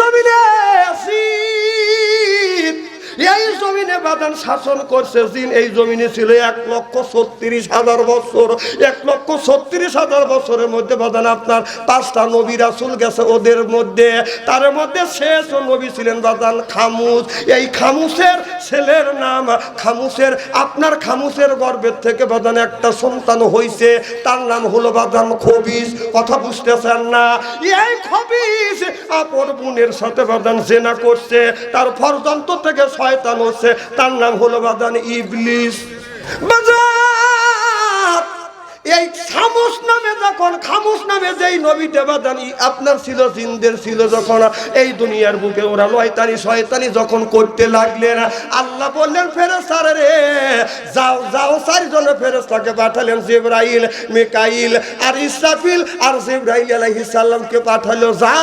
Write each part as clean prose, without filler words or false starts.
জমিনে এই জমিনে বাদান শাসন করছে জিন। এই জমিনে ছিল 1,36,000 বছর। 1,36,000 বছরের মধ্যে বাদান আপনার 5টা নবী রাসূল গেছে। ওদের মধ্যে তার মধ্যে শেষ নবী ছিলেন বাদান খামুস। এই খামুসের ছেলের নাম খামুসের আপনার খামুসের গর্ভের থেকে বাদান একটা সন্তান হইছে, তার নাম হলো বাদান খবিস। কথা বুঝতেছেন না? এই খবিস আপন বোনের সাথে বাদান জেনা করছে, তার ফরজন্ত থেকে শয়তান হচ্ছে, তার নাম হলো বাদান ইবলিস। বাজার এই খামুস নামে যখন খামুস নামে যেই নবীটা বাদান আপনার ছিল জিনদের ছিল যখন এই দুনিয়ার বুকে ওরা শয়তানি যখন করতে লাগলেন, আল্লাহ বললেন ফেরেশতারে রে যাও যাও 4 জন ফেরেশতাকে পাঠালেন, জিবরাইল, মিকাইল আর ইসরাফিল। আর জিবরাইল আলাইহিস সালামকে পাঠালো, যা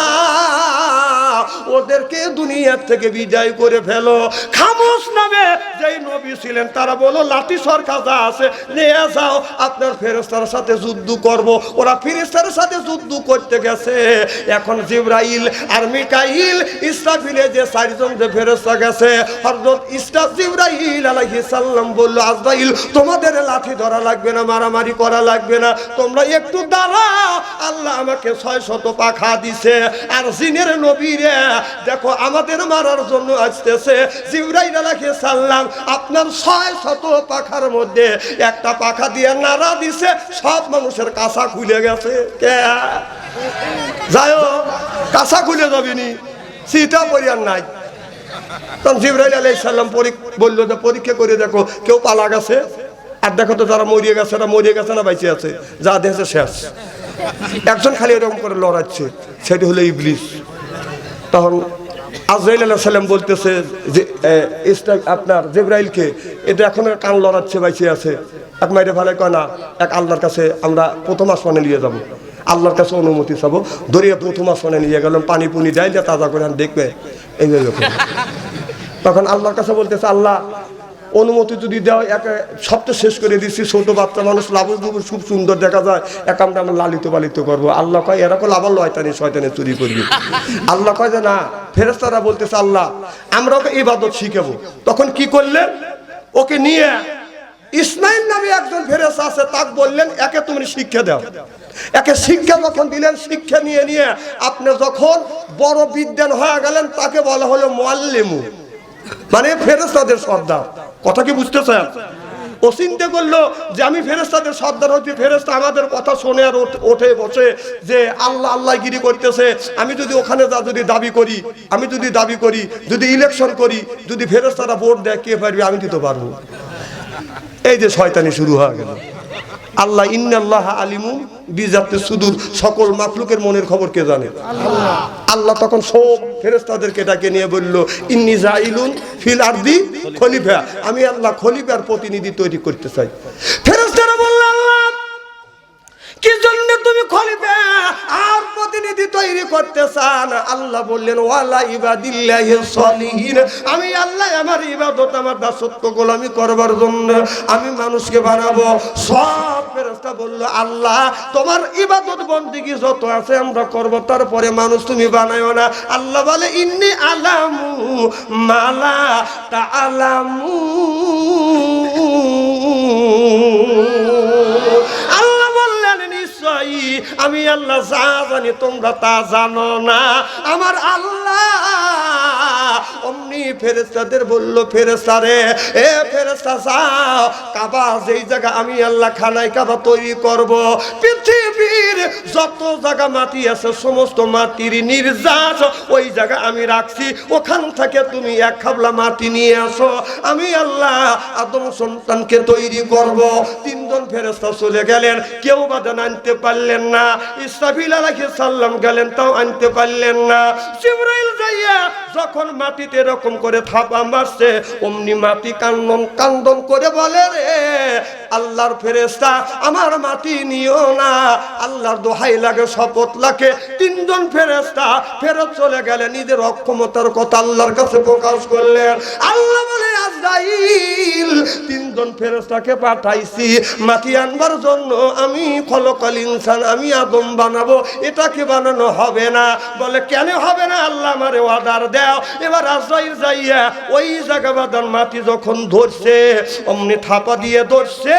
ওদেরকে দুনিয়া থেকে বিদায় করে ফেলো। খামুস নামে যেই নবী ছিলেন তারা বলো লাঠি সরকা যা আছে নিয়ে যাও, আপনার ফেরেশতার সাথে যুদ্ধ করব। ওরা ফেরেশতার সাথে যুদ্ধ করতে গেছে। এখন জিবরাইল আর মিকাইল ইসরাফিলে যে 4 জন যে ফেরেশতা গেছে, হযরত জিবরাইল আলাইহিস সালাম বলল, আজরাইল তোমাদের লাঠি ধরা লাগবে না, মারামারি করা লাগবে না, তোমরা একটু দাঁড়াও, আল্লাহ আমাকে 600 পাখা দিছে। আর জিনের নবীরে দেখো আমাদের মারার জন্য আসতেছে। জিবরাইল আলাইহিস সালাম আপনার 600 পাখার মধ্যে একটা পাখা দিয়ে নাড়া দিছে, সব মানুষের কাঁসা খুলে গেছে। কে যাও কাঁসা খুলে যাবিনি, সিটা পরিয়ার নাই। তখন জিবরাইল আলাইহিস সালাম বললো যে পরীক্ষা করে দেখো কেউ পালা গেছে, আর দেখো তো যারা মরিয়ে গেছে না মরিয়ে গেছে না বাইচে আছে, যা দেখছে শেষ। একজন খালি এরকম করে লড়াচ্ছে, সেটি হলো ইবলিস। তখন আজরাইল আলাইহিস সালাম বলতেছে যে আপনার জিবরাইলকে, এটা এখন কান লড়াচ্ছে বাইচে আছে, এক মাইরে ভালো কয় না, এক আল্লাহর কাছে আমরা প্রথম আসমানে নিয়ে যাব, আল্লাহর কাছে অনুমতি চাবো। দরিয়া প্রথম আসমানে নিয়ে গেলাম, পানি পুনি যাই যে তাজা করে দেখবে এইভাবে। তখন আল্লাহর কাছে বলতেছে, আল্লাহ অনুমতি যদি দেওয়া, একে সবটা শেষ করে দিচ্ছি, ছোট বাচ্চা মানুষ লাবুস দুবুস খুব সুন্দর দেখা যায়, একামটা আমরা লালিত পালিত করবো। আল্লাহ কয় এরকম আবার শয়তানে চুরি করবি। আল্লাহ কয় যে না। ফেরেশতারা বলতেছে, আল্লাহ আমরা ওকে ইবাদত শিখাবো। তখন কি করলেন, ওকে নিয়ে ইসমাইল নামে একজন ফেরেশতা আছে, তাকে বললেন একে তুমি শিক্ষা দাও। একে শিক্ষা যখন দিলেন, শিক্ষা নিয়ে নিয়ে আপনি যখন বড় বিদ্বান হয়ে গেলেন, তাকে বলা হলো মুআল্লিমু, মানে ফেরেশতাদের সর্দার। কথা কি বুঝতেছেন? ও চিন্তা করলো যে আমি ফেরেশতাদের সর্দার হচ্ছি, ফেরেশতা আমাদের কথা শোনে আর ওঠে বসে যে আল্লাহ আল্লাহ গিরি করতেছে। আমি যদি ওখানে যা যদি দাবি করি, আমি যদি দাবি করি, যদি ইলেকশন করি, যদি ফেরেশতারা ভোট দেয়, কে পারবে? আমি দিতে পারবো। এই যে শয়তানি শুরু হয়ে গেল। আল্লাহ ইন্নাল্লাহ আলিমুম বিজাতি সুদূর, সকল মাখলুকের মনের খবর কে জানে? আল্লাহ। আল্লাহ তখন সব ফেরেশতাদেরকে ডাকে নিয়ে বলল, ইন্নী জাইলুন ফিল আরদি খলিফা, আমি আল্লাহ খলিফার প্রতিনিধি তৈরি করতে চাই। ফেরেশতারা বলল, আল্লাহ কি জন্য তুমি খলিফা আর প্রতিনিধি তৈরি করতে চান? আল্লাহ বললেন, ওয়ালা ইবাদিল্লাহিস সলিহিন, আমি আল্লাহ আমার ইবাদত, আমার দাসত্ব গোলামি করবার জন্য আমি মানুষকে বানাবো। সব ফেরেশতা বলল, আল্লাহ তোমার ইবাদত বন্দেগী যত আছে আমরা করব, তারপরে মানুষ তুমি বানায়ো না। আল্লাহ বলে, ইন্নী আলামু মালা তাআলামু, আমি আল্লাহ যা জানি তোমরা তা জানো না। আমার আল্লাহ অমনি ফেরেশতাদের বলল, ফেরেশতারে এ ফেরেশতা যাও, কাবা যেই জায়গা আমি আল্লাহ খানায় কাবা তৈরি করব, পৃথিবীর যত জায়গা মাটি আছে সমস্ত মাটির নির্যাস ওই জায়গা আমি রাখছি, ওখান থেকে তুমি এক খাবলা মাটি নিয়ে আসো, আমি আল্লাহ আদম সন্তানকে তৈরি করব। 3 জন ফেরেশতা চলে গেলেন, কেউ বাধা আনতে পারলেন না। ইসরাফিল আলাইহিস সালাম গেলেন, তাও আনতে পারলেন না। জিবরাইল যাইয়া যখন মাটিতে এরকম করে থাপা মারছে, অমনি মাটি কান্দন করে বলে, রে আল্লাহর ফেরেশতা আমার মাটি নিও না, আল্লাহর দোহাই লাগে, শপথ লাগে। 3 জন ফেরেশতা ফেরত চলে গেলেন, নিজের অক্ষমতার কথা আল্লাহর কাছে প্রকাশ করলেন। আল্লাহ বলে, আজরাইল, তিনজন ফেরেশতাকে পাঠাইছি মাটি আনবার জন্য। আমি খলকাল ইনসান, আমি আদম বানাবো, এটাকে বানানো হবে না। বলে কেন হবে না? আল্লাহ আমারে অর্ডার দাও। এবার আজরাইল যাইয়া ওই জায়গা বাদান মাটি যখন ধরছে, অমনি থাপা দিয়ে ধরছে,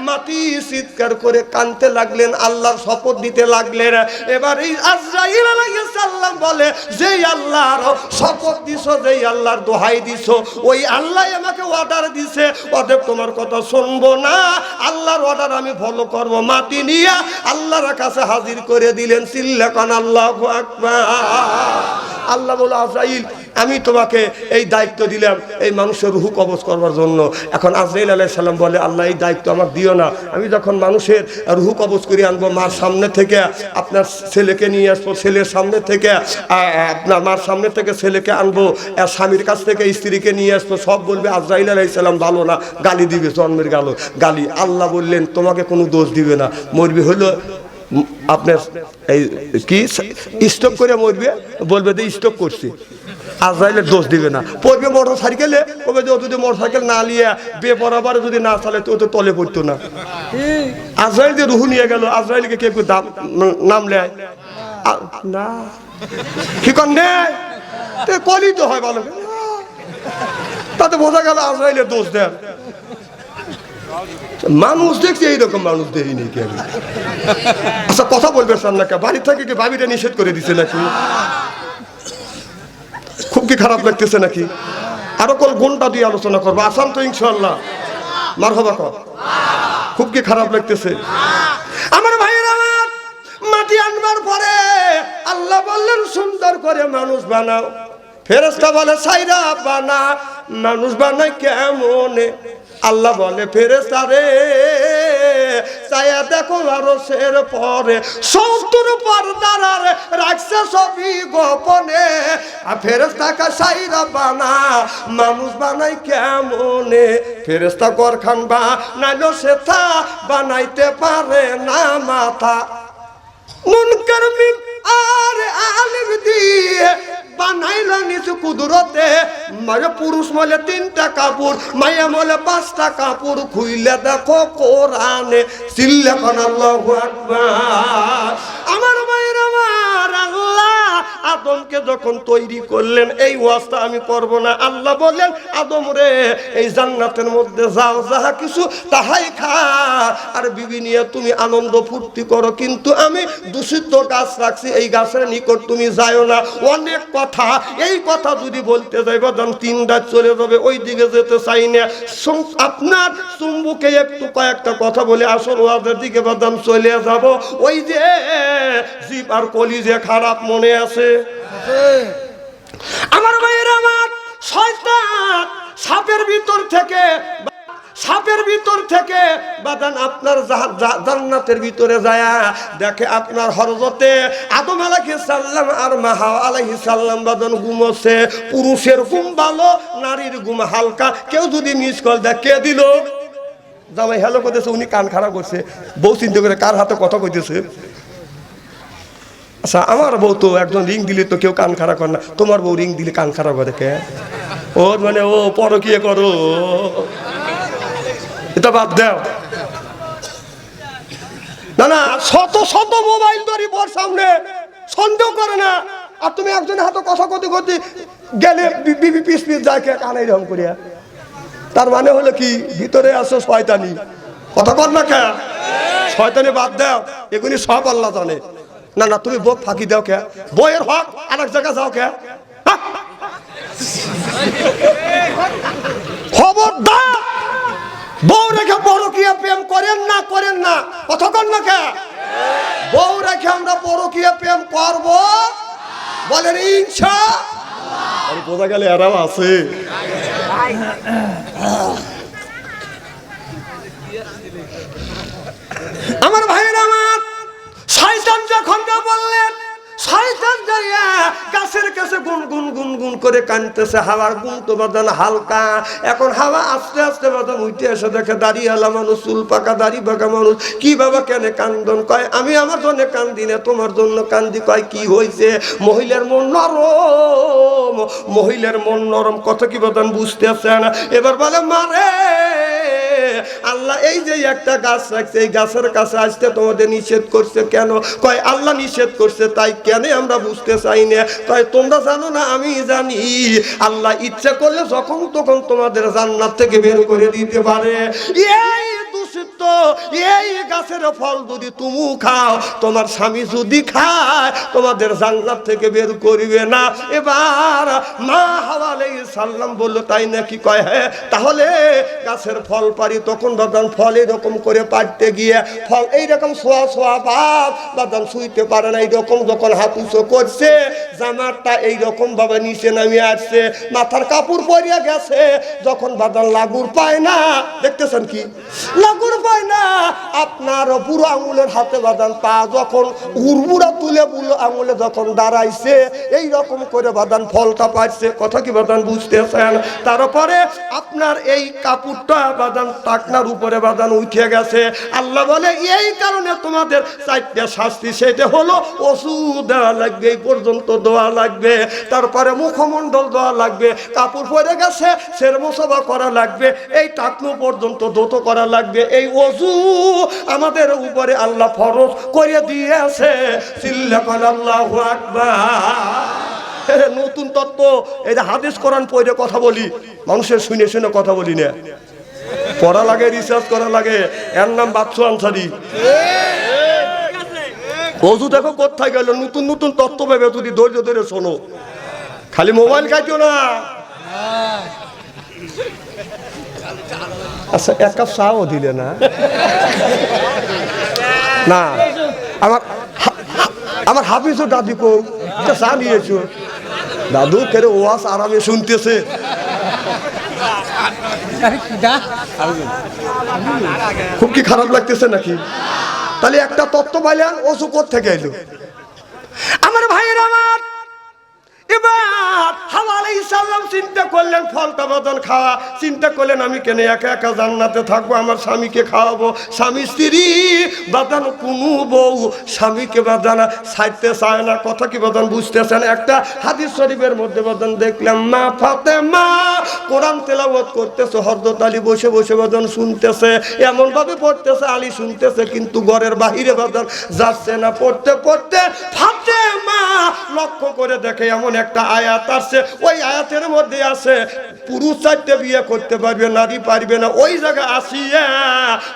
মাটি চিৎকার করে কানতে লাগলেন, আল্লাহর শপথ দিতে লাগলেন। এবার এই আজরাইল আলাইহিস সালাম বলে, যেই আল্লাহর শপথ দিছো, যেই আল্লাহর দোহাই দিছো, ওই আল্লাহ আমাকে অর্ডার দিছে, অতএব তোমার কথা শুনবো না, আল্লাহর অর্ডার আমি ফলো করব। মাটি নিয়ে আল্লাহর কাছে হাজির করে দিলেন। চিল্লাকান আল্লাহু আকবার। আল্লাহ বলে, আজরাইল আমি তোমাকে এই দায়িত্ব দিলাম এই মানুষের রূহ কবজ করবার জন্য। এখন আজরাইল আলাইহিস সালাম বলে, আল্লাহ এই দায়িত্ব আমাকে দিও না। আমি যখন মানুষের রূহ কবজ করে আনবো, মার সামনে থেকে আপনার ছেলেকে নিয়ে আসবো, ছেলের সামনে থেকে আপনার মার সামনে থেকে ছেলেকে আনবো, স্বামীর কাছ থেকে স্ত্রীকে নিয়ে আসবো, সব বলবে আজরাইল আলাইহিস সালাম ভালো না, গালি দিবে, জন্মের গালি। আল্লাহ বললেন, তোমাকে কোনো দোষ দিবে না, মরবি হলো আপনার এই কি স্টক করে মরবে, বলবে যে স্টক করছি, আজরাইলের দোষ দিবে না। পড়বে মোটর সাইকেলে, কবে যে ও যদি মোটর সাইকেল না নিয়ে বেপরাবার যদি না চালে তো ও তো তলে পড়তো না। আজরাইল যে রুহু নিয়ে গেল, আজরাইলকে কে নাম নেয় না, কি কর নেয়, কলি তো হয় ভালো, তাতে বোঝা গেল আজরাইলের দোষ দেয়। মানুষ দেখছি এইরকম মানুষ দেখিনি কি আমি। আচ্ছা কথা বলবে সামনে, বাড়ি থেকে কি ভাবিটা নিষেধ করে দিছে নাকি? খুব কি খারাপ লাগতেছে নাকি? আরো কোন গুণটা দিয়ে আলোচনা করবো, আসাম তো ইনশাআল্লাহ, মারহাবা কর। খুব কি খারাপ লাগতেছে আমার ভাইয়ের? আমার মাটি আনবার পরে আল্লাহ বললেন, সুন্দর করে মানুষ বানাও। ফেরেশতা বলে, সাইরা বানা। মানুষ বানায় কেমনে? আল্লাহ বলে, ফেরেশতা রে চায়া দেখো আরশের পরে 70 পর্দার রাখছে সবই গোপনে। ফেরেশতাকে সাইরা বানা, মানুষ বানাই কেমনে? ফেরেশতা গরখান বানাইলো সেথা, বানাইতে পারে না মাথা। মুনকার মিম আর আলিম দিয়ে বানাইলো নিচু কুদরতে। মায়া পুরুষ মলে 3টা কাপড়, মায়া মলে 5টা কাপড়। খুইলে দেখো কোরআনে, চিল্লাকান আল্লাহু আকবার। আমার ভাইয়ের আমার, আল্লাহ আদমকে যখন তৈরি করলেন, এই ওয়াজটা আমি করব না। আল্লাহ বললেন, আদম রে এই জান্নাতের মধ্যে যাও, যাহা কিছু তাহাই খা, আর বিবি নিয়ে তুমি আনন্দ ফুর্তি করো, কিন্তু আমি দূষিত গাছ রাখছি, এই গাছের নিকট তুমি যাও না। অনেক কথা, এই কথা যদি বলতে যাই বাদাম 3 রাত চলে যাবে, ওই দিকে যেতে চাই না। আপনার চুম্বুকে একটু কয়েকটা কথা বলে আসল ওয়াজের দিকে বাদাম চলে যাব। ওই যে জীব আর কলিজে খারাপ মনে আছে আমার ভাইয়ের আমার? শয়তান সাপের ভিতর থেকে বাদান আপনার জান্নাতের ভিতরে যায়, দেখে আপনার হযরতে আদম আলাইহিস সালাম আর মা হাওয়া আলাইহিস সালাম বাদান ঘুমোচ্ছে। পুরুষের ঘুম ভালো, নারীর ঘুম হালকা। কেউ যদি মিস কল দেয়, কে দিল? জামাই হ্যালো করতেছে, উনি কান খারাপ করছে। বউ চিন্তা করে কার হাতে কথা কইতেছে। আচ্ছা আমার বউ তো একজন রিং দিলে তো কেউ কান খারাপ করে না, তোমার বউ রিং দিলে কান খারাপ করে কে? ও মানে ও পরকীয়া করো, এটা বাদ দাও না। না, শত মোবাইল ধরি বোর সামনে, সন্দেহ করে না। আর তুমি একজনের হাতে কথা করতে করতে গেলে বিবি পিস যায় কে কানাই রকম করিয়া, তার মানে হলো কি ভিতরে আসো শয়তানি। কথা কর না কে? শয়তানি বাদ দাও, এগুলি সব আল্লাহ জানে। না না, তুমি বউ ফাঁকি দাও কে? বইয়ের হক আরেক জায়গায় যাও কে? খবরদার, বউ রেখে পরকীয়া প্রেম করেন না। কথা কর না কে? বউ রেখে আমরা পরকীয়া প্রেম করব, বলেন ইনশাআল্লাহ। বোঝা গেলে এরাও আছে। আমার ভাইয়ের আমার, শয়তান যখন বললেন, শয়তান যাইয়া গাছের কাছে গুনগুন করে কাঁদতেছে। হাওয়ার গুণ তো বাদান হালকা। এখন হাওয়া আস্তে আস্তে বাদান উঠে এসে দেখে দাড়ি আলা মানুষ, চুল পাকা দাড়ি পাকা মানুষ। কি বাবা কেন কান্দন? কয় আমি আমার জন্য কান্দি না, তোমার জন্য কান্দি। কয় কি হয়েছে? মহিলার মন নরম মহিলার মন নরম, কথা কি বাদান বুঝতেছেন? এবার বলে মারে আল্লাহ এই যে একটা গাছ রাখছে, এই গাছের কাছে আসতে তোমাদের নিষেধ করছে কেন? কয় আল্লাহ নিষেধ করছে, তাই কেন আমরা বুঝতে চাই না। কয় তোমরা জানো না, আমি জানি। আল্লাহ ইচ্ছা করলে যখন তখন তোমাদের জান্নাত থেকে বের করে দিতে পারে। এই দূষিত এই গাছের ফল যদি তুমি খাও, তোমার স্বামী যদি খায়, তোমাদের জান্নাত থেকে বের করবে না। এবার মা হাওয়া আলাইহিস সালাম বলল তাই নাকি? কয় হ্যাঁ। তাহলে গাছের ফল পারি, তখন বাদান ফল এরকম করে পাড়তে গিয়ে ফল এইরকম ছোঁয়া ছোঁয়া ভাব, বাদান ছুঁইতে পারে না। এইরকম যখন হাত উঁচু করছে, জামারটা এইরকম ভাবে নিচে নামে আসছে, মাথার কাপড় পরিয়া গেছে। যখন বাদান লাগুর পায় না, দেখতেছেন কি লাগুর পায় না, আপনার বুড়ো আঙুলের হাতে বাদান পা যখন উড়বুড়া তুলে বুড়ো আঙুলে যখন দাঁড়াইছে, এইরকম করে বাদান ফলটা পাচ্ছে। কথা কি বাদান বুঝতেছেন? তারপরে আপনার এই কাপড়টা বাদান টাকনার উপরে বাদান উঠে গেছে। আল্লাহ বলে এই কারণে তোমাদের চারটে শাস্তি, সেটা হলো ওষুধ দেওয়া লাগবে, এই পর্যন্ত দেওয়া লাগবে, তারপরে মুখমণ্ডল দেওয়া লাগবে, কাপড় পরে গেছে সের মোসাফা করা লাগবে, এই টাকনু পর্যন্ত দোতো করা লাগবে। এই ওযু আমাদের উপরে আল্লাহ ফরজ করে দিয়েছে। চিল্লাকান আল্লাহু আকবার। নতুন তত্ত্ব, এই যে হাদিস কোরআন পড়ে কথা বলি, মানুষের শুনে শুনে কথা বলি না, পড়া লাগে, রিসার্চ করা লাগে। এর নাম বাদশা আনসারী। ওযু দেখো কোথায় গেল, নতুন নতুন তত্ত্ব পাবে যদি ধৈর্য ধরে শোনো, খালি মোবাইল কাটিও না। আচ্ছা এক কাপ চাও দিলে না? না আমার হাফিজও দাদি কো চা নিয়েছো, দাদু কেন ওয়াজ আরামে শুনতেছে। খুব কি খারাপ লাগতেছে নাকি? তাহলে একটা তত্ত্ব পাইলেন, ওযু কোত্থেকে এলো? আমার ভাইয়ের আমার, এবার হাওয়া আলাইহিস সালাম চিন্তা করলেন ফলটা বাদান খাওয়া, চিন্তা করলেন আমি কেন একা একা জান্নাতে থাকবো, আমার স্বামীকে খাওয়াবো। স্বামী স্ত্রী বাদান কোনো বউ স্বামীকে বাদান ছাড়তে চায় না। কথা কি বাদান বুঝতেছেন? একটা হাদিস শরীফের মধ্যে বাদান দেখলাম মা ফাতেমা কোরআন তেলাওয়াত করতেছে, হযরত আলী বসে বসে বাদান শুনতেছে, এমন ভাবে পড়তেছে আলী শুনতেছে, কিন্তু ঘরের বাহিরে বাদান যাচ্ছে না। পড়তে পড়তে ফাতেমা লক্ষ্য করে দেখে এমন একটা আয়াত আছে, ওই আয়াতের মধ্যে আছে পুরুষ চাইতে বিয়ে করতে পারবে, নারী পারবে না। ওই জায়গা আসিয়া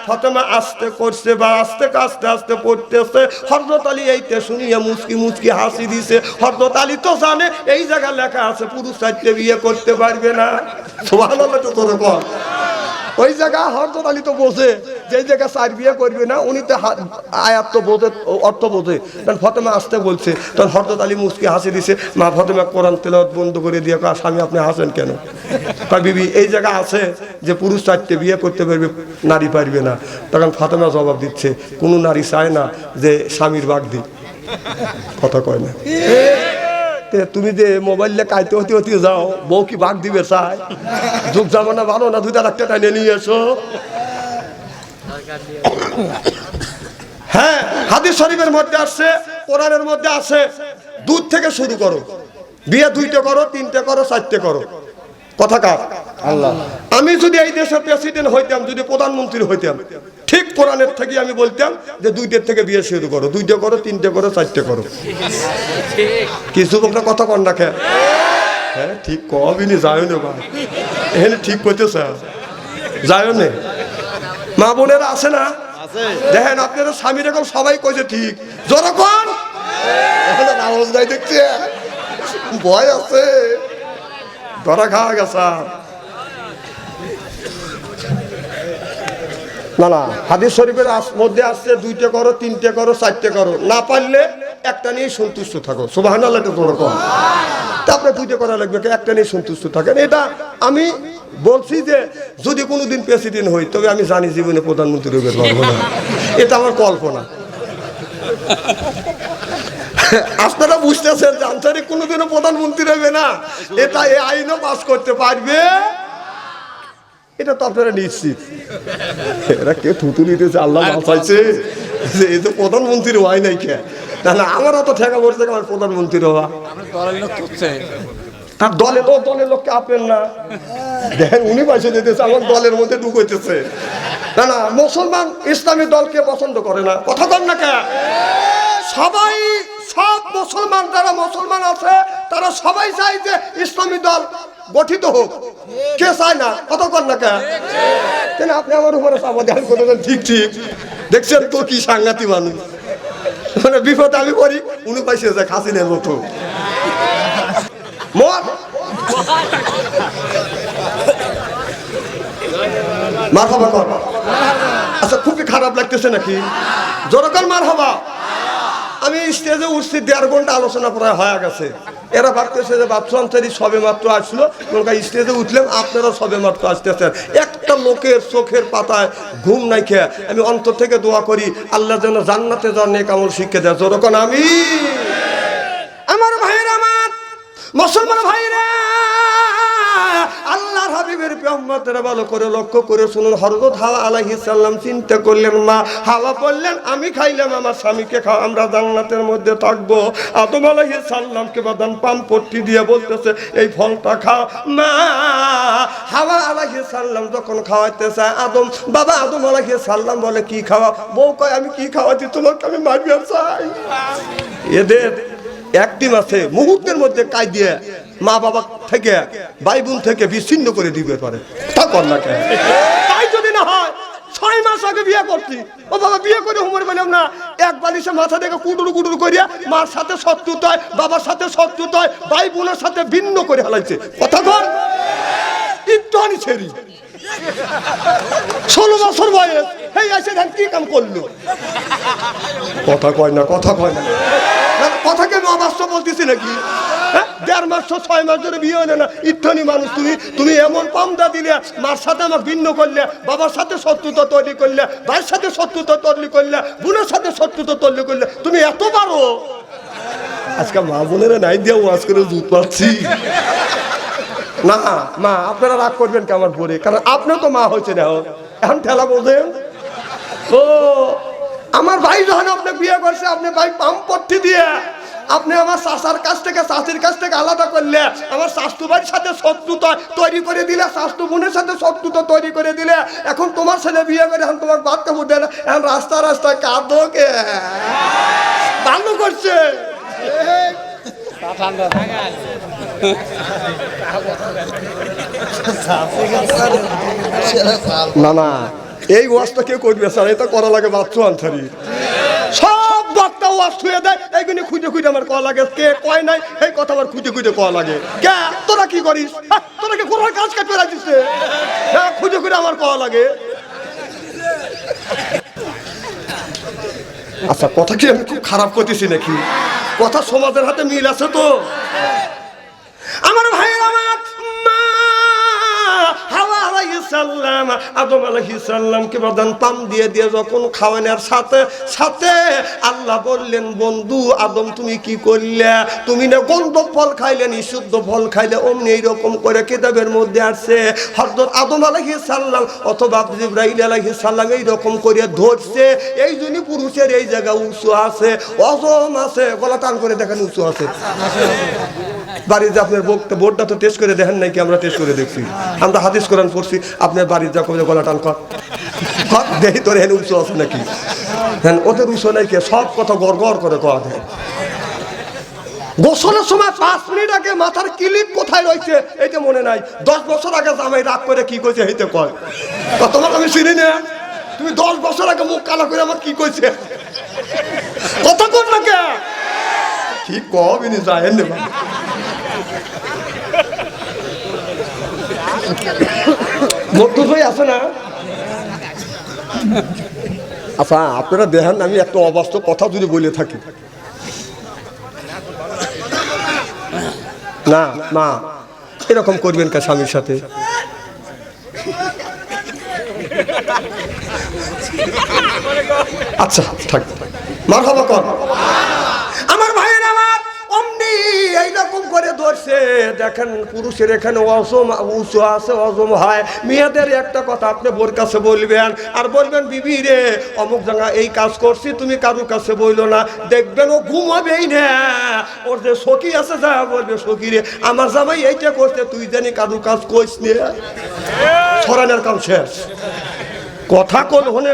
ফাতেমা আস্তে করছে বা আস্তে আস্তে আস্তে পড়তেছে। হযরত আলী এইতে শুনিয়া মুচকি মুচকি হাসি দিছে। হযরত আলী তো জানে এই জায়গা লেখা আছে পুরুষ চাইতে বিয়ে করতে পারবে না। সুবহানাল্লাহ তো তোর কর। ওই জায়গা হযরত আলী তো বোঝে যে জায়গা চার বিয়ে করবে না, উনি তো আয়াত তো বোঝে, অর্থ বোঝে। তখন ফাতেমা আসতে বলছে, তখন হযরত আলী মুচকি হাসি দিছে। মা ফাতেমা কোরআন তেলাওয়াত বন্ধ করে দিয়ে কয় স্বামী আপনি হাসেন কেন? কয় বিবি এই জায়গা আছে যে পুরুষ চারটে বিয়ে করতে পারবে, নারী পারবে না। তখন ফাতেমা জবাব দিচ্ছে কোনো নারী চায় না যে স্বামীর ভাগ দিক। কথা কয় না। তুমি যে মোবাইলে কাইতে হতে হতে যাও, বউ কি ভাগ দিবে চায়? যুগ জামানা ভালো না, দুইটা একটা টাইনে নিয়ে এসো। হ্যাঁ হাদিস শরীফের মধ্যে আছে, কোরআনের মধ্যে আছে, দুধ থেকে শুরু করো, বিয়ে 2টে করো, 3টে করো, 4টে করো। কথা কার? আল্লাহ। আমি যদি এই দেশের প্রেসিডেন্ট হইতাম, যদি প্রধানমন্ত্রী হইতাম, ঠিক কোরআনের থেকে আমি বলতাম যে 2টের থেকে বিয়ে শুরু করো, 2টে করো, 3টে করো, 4টে করো। কিছু লোকরা কথা কন রাখে, হ্যাঁ ঠিক কবিনি যায় না ভাই, এখানে ঠিক করতেছে যায় না। মা বোনেরা আছে না, দেখেন আপনারা স্বামীর এখন সবাই কইছে ঠিক, যখন আওয়াজ নাই দেখছে ভয় আছে, ধরা খাওয়া গেছে। না না হাদিস শরীফের মধ্যে আসছে 2টে করো, 3টে করো, 4টে করো, না পারলে একটা নিয়ে সন্তুষ্ট থাকো। সুবহানাল্লাহ তো তোর কম, তারপরে 2টে করা লাগবে, একটা নিয়ে সন্তুষ্ট থাকেন। এটা আমি বলছি যে যদি কোনোদিন প্রেসিডেন্ট হই, তবে আমি জানি জীবনে প্রধানমন্ত্রী হতে পারবো না, এটা আমার কল্পনা। আপনারা বুঝতেছেন যে আন্তরিক কোনোদিনও প্রধানমন্ত্রী হবে না, এটা এই আইনও পাস করতে পারবে, এটা তো আপনারা নিশ্চিত। এরা কে থুতু নিতেছে, আল্লাহ বাঁচাইছে যে এই তো প্রধানমন্ত্রী হয় নাই কে, না না আমারও তো ঠেকা পড়ছে আমার প্রধানমন্ত্রী হওয়া। তার দলের লোককে আপেন না দেখেন, উনি পয়সা দিতেছে আমার দলের মধ্যে ঢুকাইতেছে। না মুসলমান ইসলামী দলকে পছন্দ করে না, কথা কন না কে? সবাই, সব মুসলমান যারা মুসলমান আছে তারা সবাই চায় যে ইসলামী দল গঠিত হোক। কে চায় না, কথা কন না কে? কেন আপনি আমার উপরে সাবধান করেছেন? ঠিক দেখছেন তো কি সাংঘাতিক মানুষ, মানে বিপদে আমি করি উনি পাইছে যে খাসিনের মতো মারহাবা কর। আচ্ছা খুবই খারাপ লাগতেছে নাকি? জোরকার মারহাবা। আমি স্টেজে উঠছি 1.5 ঘন্টা আলোচনা প্রায় হয়ে গেছে। এরা ভাবতেছে যে বাচ্চু আনসারি সবে মাত্র আসলো, স্টেজে উঠলেন, আপনারা সবে মাত্র আসতেছেন। একটা লোকের চোখের পাতায় ঘুম নাই খেয়ে আমি অন্তর থেকে দোয়া করি আল্লাহ যেন জান্নাতে যাওয়ার নেক আমল শিক্ষা দেয়। যখন আমি আমার ভাইয়ের, আমার মুসলমান ভাইরা, আল্লাহর হাবিবের উম্মতেরা ভালো করে লক্ষ্য করে শুনুন। হযরত হাওয়া আলাইহিস সালাম চিন্তা করলেন, মা হাওয়া বললেন আমি খাইলাম আমার স্বামীকে খাও, আমরা জান্নাতের মধ্যে থাকবো। আদম আলাইহিস সালামকে বাদান পাম পট্টি দিয়ে বলতেছে এই ফলটা খাও। মা হাওয়া আলাইহিস সালাম যখন খাওয়াইতে চায় বাবা আদম আলাইহিস সালাম বলে কি খাওয়া? বউ কয় আমি কি খাওয়াচ্ছি তোমাকে, আমি মারিয়া চাই। এদের একদিন আছে মুহূর্তের মধ্যে কাই দিয়ে মা বাবা থেকে ভাই বোন থেকে বিচ্ছিন্ন করে দিবে পারে। তা কর না কেন? তাই যদি না হয় 6 মাস আগে বিয়ে করছি, ও বাবা বিয়ে করে হুমর বললাম না, এক বালিশে মাথা থেকে কুটুর করিয়া মার সাথে শত্রুতা হয়, বাবার সাথে শত্রুতা হয়, ভাই বোনের সাথে ভিন্ন করে হালাইছে। কথা কর একটু আনি ছেড়ি 16 বছর বয়স এই এসে ধান কি কাম করলো? কথা কয় না, কথা কয় না, কথাকে অবাস্তব বলতেছি নাকি? 1.5 মাস 6 মাস ধরে বিয়ে হলে না, ইত্যানি মানুষ তুমি এমন পামদা দিলে, মার সাথে আমার ভিন্ন করলে, বাবার সাথে শত্রুতা তৈরি করলে, ভাইয়ের সাথে শত্রুতা তৈরি করলে, বোনের সাথে শত্রুতা তৈরি করলে, তুমি এত পারো। আজকে মা বোনেরা নাই দিয়ে ওয়াজ করে দুধ পাচ্ছি না। মা আপনারা রাগ করবেন কি আমার পরে? কারণ আপনার তো মা হয়েছে না, এখন ঠেলা বোঝেন। ও আমার ভাই যখন আপনি বিয়ে করছে, আপনি ভাই পাম পট্টি দিয়ে আপনি আমার চাচার কাছ থেকে চাচির কাছ থেকে আলাদা করলে, আমার শাস্তু ভাইয়ের সাথে শত্রুতা তৈরি করে দিলে, শাস্তু বোনের সাথে শত্রুতা তৈরি করে দিলে। এখন তোমার ছেলে বিয়ে করে এখন তোমার বাদ কাপড় দেয় না, এখন রাস্তায় কাঁদোকে ভালো করছে। না এই ওয়াজটা কেউ করবে স্যার, এটা করা লাগে বাচ্চু আনসারি। সব বক্তা ওয়াজ ছুঁয়ে দেয়, এইগুলি খুঁজে আমার কয়া লাগে। কে কয় নাই এই কথা আবার খুঁজে কয়া লাগে। কে তোরা কি করিস? তোরা কি কোনো কাজ কাটতে রাখিস? হ্যাঁ খুঁজে আমার কয়া লাগে। আচ্ছা কথা কি আমি খুব খারাপ করতেছি নাকি? কথা সমাজের হাতে মিল আছে তো? আমার ভাইয়ের, আমার হাওয়া আলাইহিস সালাম আদম আলাইহিস সালামকে বাদান পাম দিয়ে যখন খাওয়ানোর সাথে সাথে আল্লাহ বললেন, বন্ধু আদম তুমি কি করলে? তুমি না গন্ধ ফল খাইলে, নিষিদ্ধ ফল খাইলে। অমনি এইরকম করে কিতাবের মধ্যে আসছে হযরত আদম আলাইহিস সালাম অথবা জিবরাইল আলাইহিস সালাম এইরকম করে ধরছে। এই জন্য পুরুষের এই জায়গা উঁচু আছে, অজম আছে, গলা টান করে দেখেন উঁচু আছে। বাড়িতে আপনার বোর্ডটা তো টেস্ট করে দেখেন নাকি? আমরা টেস্ট করে দেখছি, আমরা হাদিস কোরআন পড়ছি। আপনার বাড়ির যা করে গলা টান কর দেখি তোর হেন উঁচু আছে নাকি? হ্যাঁ ওদের উঁচু নাই কে? সব কথা গড় করে কয়া দেয়। গোসলের সময় 5 মিনিট আগে মাথার ক্লিপ কোথায় রয়েছে এইটা মনে নাই। 10 বছর আগে জামাই রাগ করে কি কইছে এইতে কয়। তোমার আমি চিনি না, তুমি 10 বছর আগে মুখ কালা করে আমার কি কইছে? কথা কর না কে? ঠিক কবিনি যায় না মকদুর ভাই আছে না? আচ্ছা আপনারা দেখেন, আমি একটা অবাস্তব কথা যদি বলে থাকি, না মা এরকম করবেন কা স্বামীর সাথে? আচ্ছা থাক, মারহাবা কর। আমার ভাইয়ের, আমার অমনি অমনি এইরকম করে ধরছে। দেখেন পুরুষের এখানে অজম উঁচু আছে, অজম হয়। মেয়েদের একটা কথা আপনি বোর কাছে বলবেন, আর বলবেন বিবি রে অমুক জায়গা এই কাজ করছি, তুমি কারুর কাছে বললো না। দেখবেন ও ঘুমাবেই না, ওর যে সখী আছে যা বলবে সখী রে আমার জামাই এইটা করছে, তুই জানি কারুর কাজ কইস নে। ছড়ানোর কাম শেষ। কথা কোন হনে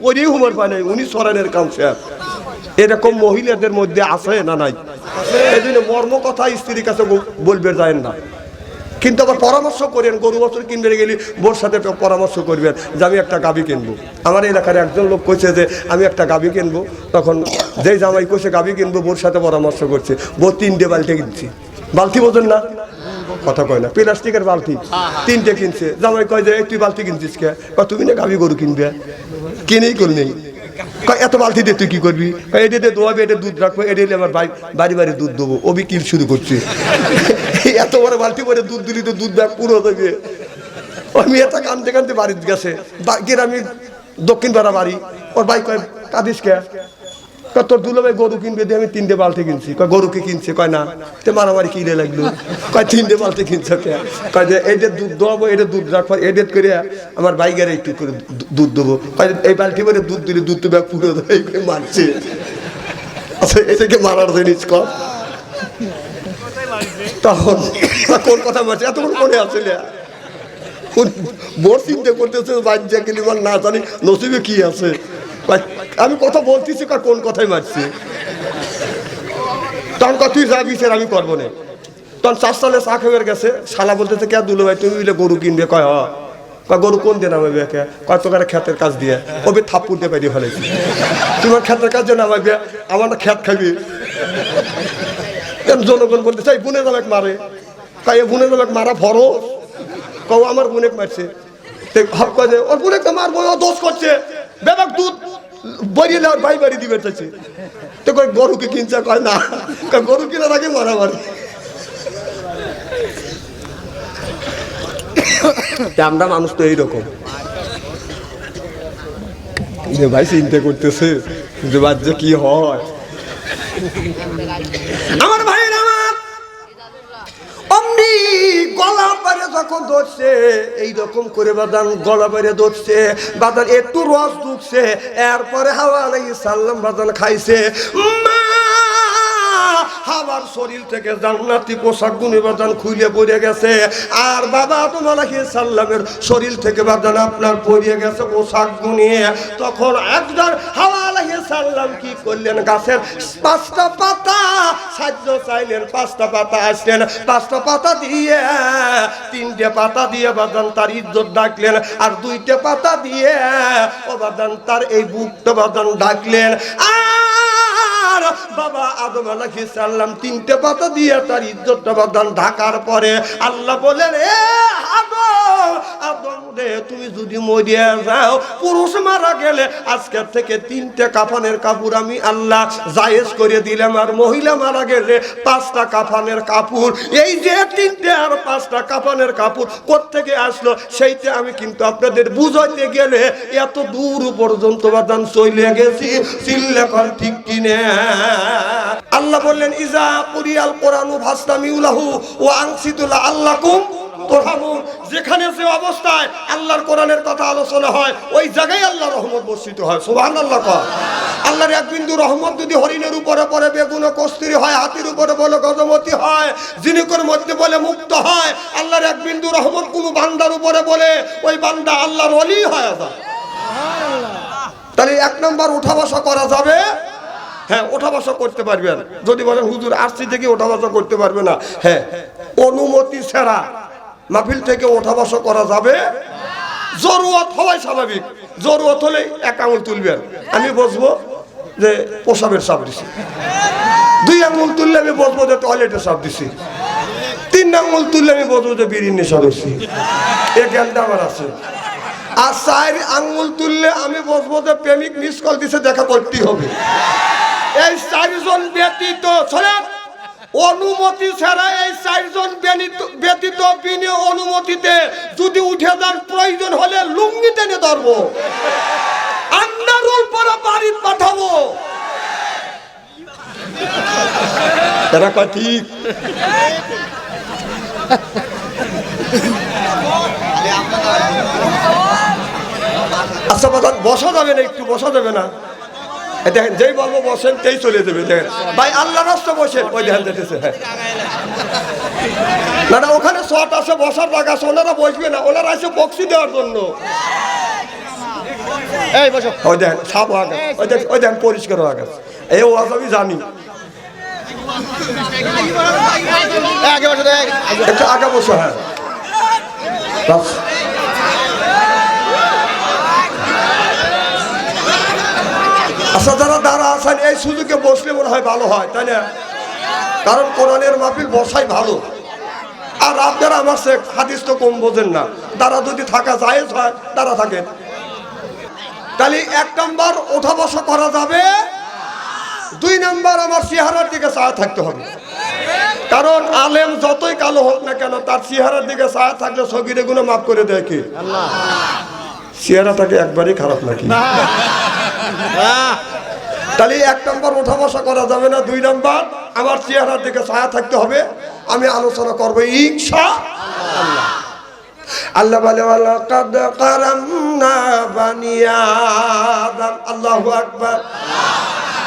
পরি হুমর পায় নাই, উনি ছড়ানোর কাম শেষ। এরকম মহিলাদের মধ্যে আছে না নাই? এই জন্য মর্ম কথা স্ত্রীর কাছে বলবে যায় না, কিন্তু আবার পরামর্শ করেন। গরু বছর কিনবে গেলে বোর সাথে পরামর্শ করবেন যে আমি একটা গাভী কিনবো। আমার এলাকার একজন লোক কইছে যে আমি একটা গাভী কিনবো, তখন যেই জামাই কইছে গাভী কিনবো বোর সাথে পরামর্শ করছে। বউ 3টে বালতি কিনছি। বালতি বোঝেন না? কথা কয় না, প্লাস্টিকের বালতি 3টে কিনছে। জামাই কয় যে তুই বালতি কিনছিস কে? কয় তুমি না গাভী গরু কিনবে। কিনেই কর নেই। এত বালতি দিয়ে তুই কি করবি? এটা দিয়ে দোয়াবে, এটা দুধ রাখবো, এটা আমার বাড়ি বাড়ি দুধ দেবো। ও বিক্রি শুরু করছে। এত বড় বালতি করে দুধ দিলি তো দুধ ব্যাগ পুরো দেবে। ওই মেয়েটা কানতে কানতে বাড়িতে গেছে, গ্রামে দক্ষিণ পাড়া বাড়ি। ওর ভাই কয় কাঁদিস কে? তোর দুলো ভাই গরু কিনবে দিয়ে আমি 3টে বালতি কিনছি। কয় গরুকে কিনছে? কয় না। তো মারামারি কিনে লাগলো। কয় 3টে বালতি কিনছে কে? কয় যে এইটা দুধ দেবো, এটা দুধ রাখবো, এডেট করে আমার বাইকের একটু করে দুধ দেবো। কয় এই বালতি করে দুধ দিলে দুধ তো ব্যাগ পুরো দেবে। মারছে। আচ্ছা এটাকে মারার জিনিস কর। তখন কোন কথা মারছে এতক্ষণ মনে আসলে বোর চিন্তা করতেছে বাচ্চা গেলি না জানি নসিবে কি আছে। আমি কথা বলতেছি কোন কথাই মারছি। তখন তুই যাবি স্যার আমি করবো না। তখন 4 সালে চা খেয়ে গেছে। শালা বলতেছে কে দুলো ভাই তুমি গরু কিনবে? কয় হ। কয় গরু কোন দিয়ে নামাবে? কয় তোকে ক্ষেতের কাজ দিয়ে। ওবে থাপ্পুর দিয়ে পাইয়ে ফেলেছি। তোমার ক্ষেতের কাজ দিয়ে নামাবে, আমার না ক্ষেত খাবি। জনগণ বলতে চাই বুনে যাবে মারে। তাই বুনে যাবে মারা ফরো। কও আমার বুনেক মারছে। ভাব কাজে ওর বুনেকে মারবো, ও দোষ করছে। বেবাক দুধ বরিয়ে নেওয়ার বাই বাড়ি দিবে চাইছে। তো কয় গরুকে কিনছে? কয় না। গরু কিনার আগে মারামারি। আমরা মানুষ তো এইরকম। ভাই চিন্তা করতেছে যে বাচ্চা কি হয়। আমার ভাইয়ের আমার অমনি গলা পারে যখন ধরছে এইরকম করে বাদান গলা পারে ধরছে, বাদান একটু রস ঢুকছে। এরপরে হাওয়া আলাইহিস সালাম বাদান খাইছে। হাওয়ার শরীর থেকে জান্নাতি পোশাক গুনে বাদান খুলে পড়ে গেছে। আর বাবা আদম আলাইহিস সালামের শরীর থেকে বাদান আপনার পড়ে গেছে পোশাক গুনে। তখন একজন হাওয়া আলাইহিস সালাম কি করলেন? গাছের 5টা পাতা সাহায্য চাইলেন, 5টা পাতা আসলেন, 5টা পাতা দিয়ে 3টে পাতা দিয়ে বাদান তার ইজ্জত ডাকলেন, আর 2টে পাতা দিয়ে ও বাদান তার এই বুকটা বাদান ডাকলেন। আর বাবা আদম আলাইহিস সালাম 3টে পাতা দিয়ে তার ইজ্জতটা বাদান ঢাকার পরে আল্লাহ বলেন এ আদম, আদম রে তুমি যদি মরিয়া যাও, পুরুষ মারা গেলে আজকের থেকে 3টে কাফনের কাপড় আমি আল্লাহ জায়েজ করে দিলাম। আর মহিলা মারা গেলে 5টা কাফনের কাপড়। এই যে 3টে আর 5টা কাফনের কাপড় কোত্থেকে আসলো সেইটা আমি কিন্তু আপনাদের বুঝাইতে গেলে এত দূর পর্যন্ত বাদান চলে গেছি। চিল্লাকর ঠিক কিনে। আল্লাহ বললেন ইজা কুরিয়াল কোরআনু ফাসতামিউ লাহু ওয়া আনসিতু লাআল্লাকুম তুরহামুন। যেখানে যে অবস্থায় আল্লাহর কোরআনের কথা আলোচনা হয় ওই জায়গায় আল্লাহর রহমত বর্ষিত হয়। সুবহানাল্লাহ। আল্লাহর এক বিন্দু রহমত যদি হরিণের উপরে পড়ে বেগুন কস্তুরী হয়, হাতির উপরে বলে গজমতি হয়, জিনুকের মধ্যে বলে মুক্ত হয়, আল্লাহর এক বিন্দু রহমত কোনো বান্দার উপরে বলে ওই বান্দা আল্লাহর ওলি হয়ে যায়। তাহলে 1 নম্বর উঠা বসা করা যাবে। হ্যাঁ ওঠা বসা করতে পারবেন। যদি বলেন হুজুর আসছি থেকে ওঠা বসা করতে পারবে না, হ্যাঁ অনুমতি ছাড়া মাহফিল থেকে ওঠা বসা করা যাবে। জরুরত হওয়াই স্বাভাবিক। জরুরত হলে 1 আঙুল তুলবেন, আমি বসবো যে প্রসাবের চাপ দিছি। 2 আঙুল তুললে আমি বসবো যে টয়লেটের চাপ দিছি। 3 আঙুল তুললে আমি বসবো যে বিড়ির নেশা করছি। এ জ্ঞানটা আমার আছে। আর 4 আঙুল তুললে আমি বসবো যে প্রেমিক মিস কল দিছে, দেখা করতেই হবে। এই 4 জন ব্যতীত অনুমতি ছাড়া, এই 4 জন ব্যতীত বিনা অনুমতিতে যদি উঠে যান প্রয়োজন হলে লুঙ্গি টেনে ধরবো, আন্নারুল পরে বাড়ি পাঠাবো। এরা কয় ঠিক। আচ্ছা বাজান বসা যাবে না, একটু বসা যাবে না? দেখেন যেই বলবো বসেন তেই চলে যাবে। দেখেন ভাই আল্লাহ রাস্তা বসেন, ওই ধ্যান যেতেছে। হ্যাঁ না না, ওখানে শট আছে, বসার জায়গা আছে, ওনারা বসবে না, ওনারা আছে বক্সি দেওয়ার জন্য। ওই দেখেন সাপ আগে, ওই দেখেন পরিষ্কার হয়ে গেছে। এই ওয়াজ আমি জানি, একটু আগে বসো। হ্যাঁ আচ্ছা, যারা দাঁড়া আছেন এই সুযোগে বসলে মনে হয় ভালো হয়, তাই না? কারণ কোরআনের মাহফিল বসাই ভালো। আর আপনারা আমার সে হাদিস তো কম বোঝেন না, দাঁড়া যদি থাকা জায়েজ হয় দাঁড়া থাকেন। তাহলে 1 নম্বর ওঠা বসা করা যাবে, 2 নম্বর আমার চেহারার দিকে চায়া থাকতে হবে। কারণ আলেম যতই কালো হোক না কেন, তার চেহারার দিকে চায়া থাকলে সগীরে গুলো মাফ করে দেয় কি? আল্লাহ। চেহারা তাকে একবারই খারাপ নাকি? তাহলে 1 নম্বর ওঠা বসা করা যাবে না, 2 নম্বর আমার চেহারার দিকে ছায়া থাকতে হবে। আমি আলোচনা করবো ইনশাআল্লাহ। আল্লাহ বলে ওয়ালাকাদ কারামনা বানি আদম। আল্লাহু আকবার।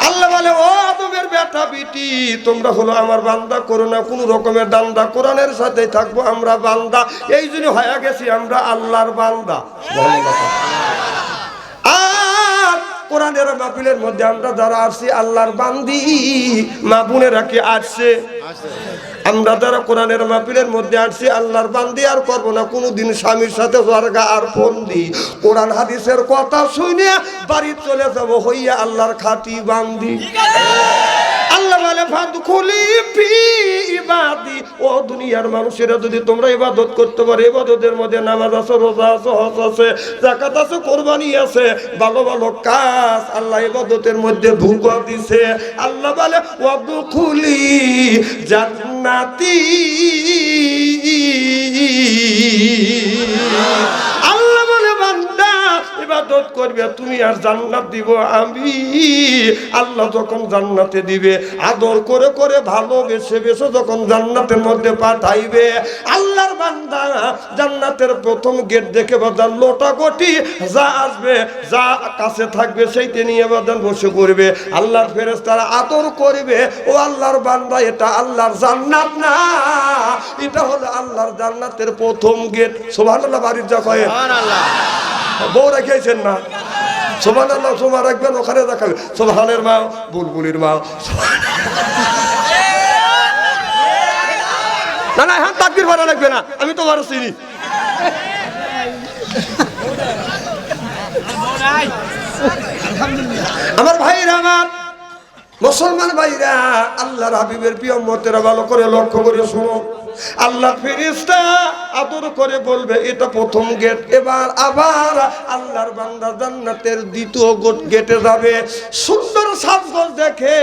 আল্লাহ বলে ও আদমের বেটা বিটি, তোমরা হলো আমার বান্দা, করো না কোনো রকমের দান্দা, কোরআনের সাথে থাকবো আমরা বান্দা, এই জন্য হয়ে গেছি আমরা আল্লাহর বান্দা। কোরআনের মাহফিলের মধ্যে আমরা যারা আসছি আল্লাহর বান্দি, মা বোনেরা কি আসছে? আমরা যারা কোরআনের মাহফিলের মধ্যে আসছি আল্লাহর বান্দি, আর করবো না কোনোদিন স্বামীর সাথে জর্গা আর ফন্দি। কোরআন হাদিসের কথা শুনে বাড়ি চলে যাবো হইয়া আল্লাহর খাঁটি বান্দি। আল্লাহ বলে ফাদখুলি ফি ইবাদি, ও দুনিয়ার মানুষেরা যদি তোমরা ইবাদত করতে পারো, ইবাদতের মধ্যে নামাজ আছে, রোজা আছে, হজ আছে, যাকাত আছে, কুরবানি আছে, ভালো ভালো কাজ আল্লাহ ইবাদতের মধ্যে ঢুকা দিছে। আল্লাহ বলে ওয়াদখুলি জান্নাতি, আল্লাহ বলে বান্দা ইবাদত করবে তুমি আর জান্নাত দিব আমি। আল্লাহ যখন জান্নাতে দিবে, আদর করে করে ভালোবেসে বেসে যখন জান্নাতের মধ্যে পাঠাইবে, আল্লাহর বান্দা জান্নাতের প্রথম গেট দেখে বাদান লোটা গটি যা আসবে, যা কাছে থাকবে সেইতে নিয়ে বাদান বসে করবে। আল্লাহর ফেরেশতারা আদর করবে, ও আল্লাহর বান্দা এটা আল্লাহর জান্নাত না, এটা হলো আল্লাহর জান্নাতের প্রথম গেট। সুবহানাল্লাহ। বাড়ির যা কয় সুবহানাল্লাহ। বউ রেখেছেন না? সুবহানাল্লাহ সুবহান রাখবেন, ওখানে দেখাবে সুবহানের মা, বুলবুলির মা। না না, হ্যাঁ তাকবীর পড়া লাগবে না, আমি তোমার চিনি। আমার ভাইরা, আমার মুসলমান ভাইরা, আল্লাহর হাবিবের প্রিয় উম্মতেরা ভালো করে লক্ষ্য করে শুনো। আল্লাহ ফেরেশতা আদর করে বলবে এটা প্রথম গেট। এবার আবার আল্লাহর বান্দা জান্নাতের দ্বিতীয় গেটে যাবে। সুন্দর সাজগোজ দেখে,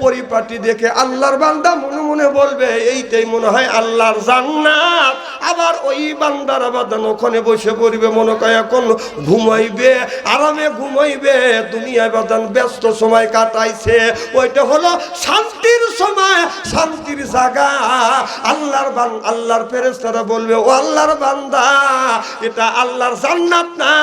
পরিপাটি দেখে আল্লাহর বান্দা মনে মনে বলবে এইটাই মনে হয় আল্লাহর জান্নাত। আবার ওই বান্দার বাদান ওখানে বসে পড়বে, মনে করে এখন ঘুমাইবে, আরামে ঘুমাইবে, দুনিয়ায় বাদান ব্যস্ত সময় কাটাইছে, ওইটা হলো শান্তির সময়, শান্তির জায়গা। আল্লাহর ফেরেশতারা বলবে ও আল্লাহর বান্দা এটা আল্লাহর জান্নাত না,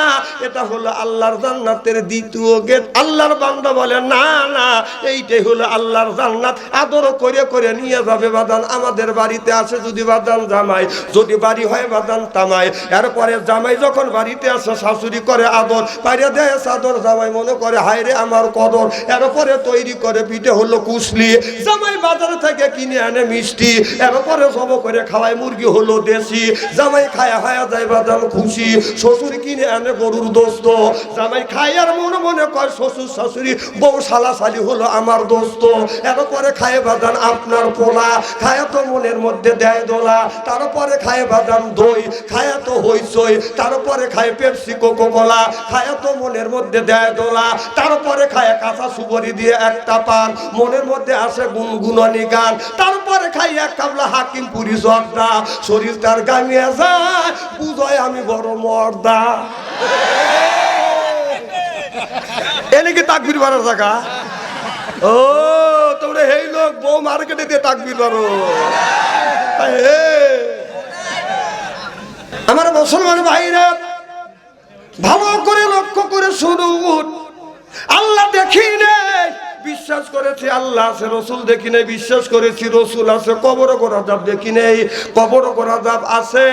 এটা হলো আল্লাহর জান্নাতের দ্বিতীয় গেট। আল্লাহর বান্দা বলে না না, এইটাই হলো আল্লাহর জান্নাত। আদর করে করে নিয়ে যাবে বাদান। আমাদের বাড়িতে আসে যদি বাদান জামাই, যদি বাড়ি হয় বাদান তামাই, এরপরে জামাই যখন বাড়িতে আসে শাশুড়ি করে আদর, বাইরে দেয় চাদর, জামাই মনে করে হায় রে আমার কদর, এরপরে তৈরি করে পিঠে হলো কুসলি, জামাই বাজার থেকে কিনে আনে মিষ্টি, এরপরে সব করে খাওয়ায় মুরগি হলো দেশি, জামাই খায়া হায়া যায় বাদাম খুশি, শ্বশুর কিনে আনে গরুর দোস্ত, জামাই খায় আর মনে মনে কয় শ্বশুর শাশুড়ি বউ শালা শালি হলো আমার দোস্ত, এরপরে খায় বাদান আপনার পোলা, খায়া তো মনের মধ্যে দেয় দোলা, তারপরে খায় বাদাম দই, খায়া তো হইচই, তারপরে খায় পেপসি কোকো কোলা, খায়া তো মনের মধ্যে দেয় দোলা, তারপরে খায় কাঁচা সুপারি দিয়ে একটা পান, মনের মধ্যে আসে গুনগুনানি গান, তারপরে খাই এক কাবলা হাকিম পুরি জর্দা, শরীর তার গামিয়ে যায়, বুঝয় আমি বড় মর্দা। এনে কি তাকবীর বাড়ার জায়গা? ও তোমরা বলে এই লোক বউ মার্কেটে দিয়ে তাকবীর করো। আমার মুসলমান ভাইরা ভালো করে লক্ষ্য করে শুনুন, আল্লাহ দেখি নেই বিশ্বাস করেছি আল্লাহ আছে, রসুল দেখি নেই বিশ্বাস করেছি রসুল আছে, কবর আযাব দেখি নেই কবর আযাব আছে,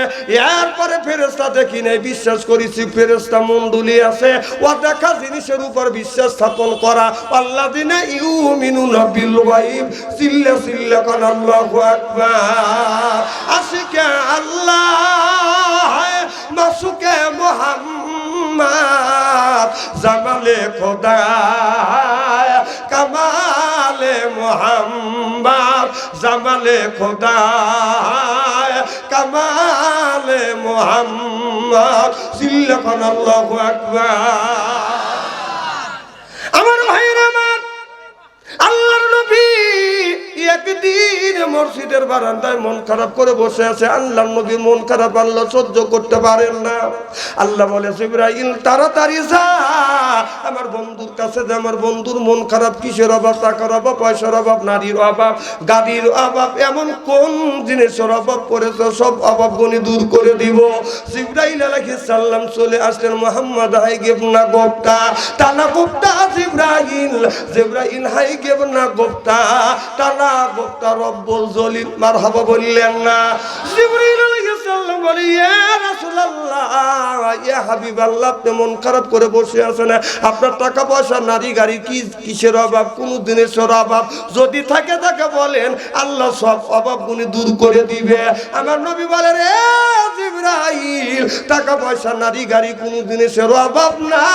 এরপরে ফেরেশতা দেখি নেই বিশ্বাস করেছি ফেরেশতা মণ্ডলী আছে। ও দেখা জিনিসের উপর বিশ্বাস স্থাপন করা। আল্লাযিনা ইউমিনুনা বিল গায়ব, সিল্লা সিল্লা কান আল্লাহু আকবার। আশিকে আল্লাহ মাসুকে মুহাম্মদ, জামালে খোদা কামালে মুহাম্মদ, জামালে খোদা কামালে মুহাম্মদ, সিল্লাকান আল্লাহু আকবার। আমার ভাইরা আমার, আল্লাহর নবী একদিন মসজিদের বারান্দায় মন খারাপ করে বসে আছে। আল্লাহর নবী মন খারাপ আল্লাহ সহ্য করতে পারেন না। আল্লাহ বলে জিবরাইল তাড়াতাড়ি যা আমার বন্ধুর কাছে, যে আমার বন্ধুর মন খারাপ, কিসের অভাব, টাকার অভাব, পয়সার অভাব, নারীর অভাব, গাড়ির অভাব, এমন কোন জিনিসের অভাব পড়েছে সব অভাবগুলি দূর করে দিব। জিবরাইল আলাইহিস সালাম চলে আসলেন। মুহাম্মদ হাই গেবনা গোপ্তা তানা গোপ্তা জিবরাইল, জিবরাইল হাই গেবনা গোপ্তা তানা গোপ্তা রব্বুল জলিল, মারহাবা বললেন না। জিবরাইল আলাইহিস সালাম বলে ইয়া রাসূলুল্লাহ, ইয়া হাবিবাল্লাহ, আপনি মন খারাপ করে বসে আছেন, আপনার টাকা পয়সা, নারী গাড়ি, কিসের অভাব, কোন জিনিসের অভাব যদি থাকে তাকে বলেন, আল্লাহ সব অভাবগুলি দূর করে দিবে। আমার নবী বলে রে জিবরাইল, টাকা পয়সা, নারী গাড়ি, কোন জিনিসের অভাব না,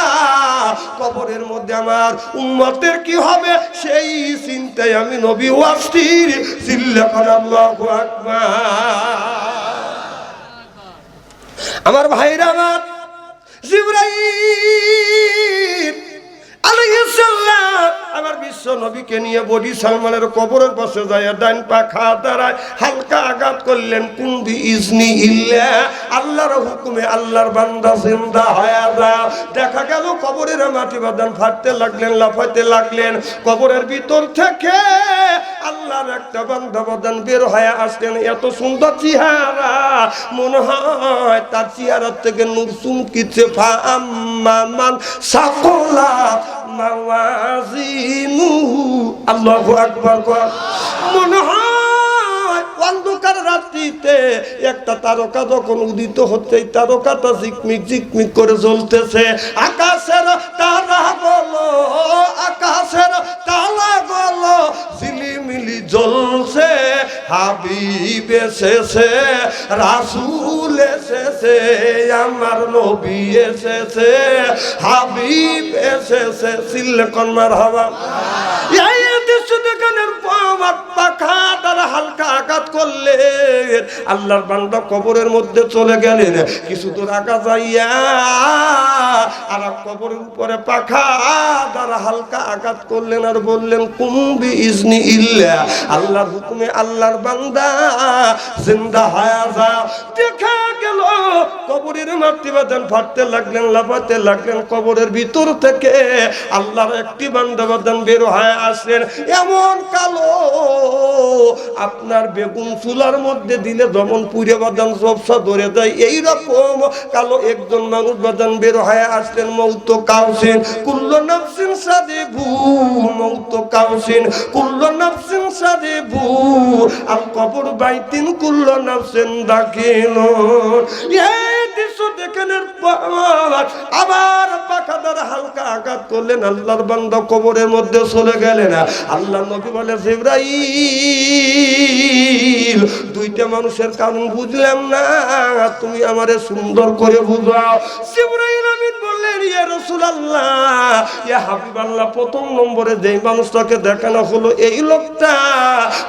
কবরের মধ্যে আমার উম্মতের কি হবে সেই চিন্তায় আমি নবী ওয়াস্তির, সিল্লাকান আল্লাহু আকবার। আমার ভাইরা আমার, জিবরাইল আলাইহিস সালাম আমার বিশ্ব নবীকে নিয়ে বডি সালমানের কবরের পাশে যায়, ডান পা খা দাঁড়ায় হালকা আঘাত করলেন। কুনবি ইজনি ইল্লা, আল্লাহর হুকুমে আল্লাহর বান্দা জিন্দা হয়ে যায়। দেখা গেল কবরের মাটি বাদান ফাটতে লাগলেন, লাফাইতে লাগলেন। কবরের ভিতর থেকে আল্লাহর একটা বান্দা বাদান বের হয়ে আসলেন। এত সুন্দর চেহারা, মনে হয় তার চেহারা থেকে নূর চুমকিছে। ফা আম্মান সাকলা মাওয়াজিনুহু, আল্লাহু আকবার। মনে হয় অন্ধকার রাত্রিতে একটা তারকা যখন উদিত হচ্ছে, এই তারকাটা ঝিকমিক ঝিকমিক করে জ্বলতেছে। আকাশের তারা বলো, আকাশের তারা বলো ঝিলিমিলি জ্বলছে। হাবিব এসেছে, রাসূল এসেছে, আমার নবী এসেছে, হাবিব এসেছে, সিল্লাকান মারহাবা। এই দৃশ্য দেখানোর পর পাখা দ্বারা হালকা আঘাত করলেন। আল্লাহর বান্দা কবরের মধ্যে চলে গেলেন। কিছু দূর আগা যাইয়া আর কবরের উপরে পাখা দ্বারা হালকা আঘাত করলেন আর বললেন কুনবি ইজনি ইল্লা, আল্লাহর হুকুমে আল্লাহর বান্দা জিন্দা হয়ে যা। দেখা গেল কবরের মাটি বাদান ফাটতে লাগলেন, লাফাতে লাগলেন। কবরের ভিতর থেকে আল্লাহর একটি বান্দা বাদান বের হয়ে আসলেন। এমন কালো, আপনার বেগুন চুলার মধ্যে দিলে যেমন পুড়ে বাদান সবসা ধরে যায়, এইরকম কালো একজন মানুষ বাদান বের হয়ে আসলেন। মৌত কাউসিন কুল্লু নাফসিন সাদিবু, মৌত কাউসিন কুল্লু নাফসিন সাদিবু, আল কবর বাইতিন কুল্লু নাফসিন দাখিলুন। এই দৃশ্য দেখানোর পর আবার পাখা দ্বারা হালকা আঘাত করলেন। আল্লাহর বান্দা কবরের মধ্যে চলে গেলেন। আল্লাহ নবী বলে জিবরাইল, দুইটা মানুষের কারণ বুঝলাম না, তুমি আমারে সুন্দর করে বুঝাও। জিবরাইল আমিন বললেন ইয়া রাসূলুল্লাহ, ইয়া হাবিবাল্লাহ, প্রথম নম্বরে যেই মানুষটাকে দেখানো হলো, এই লোকটা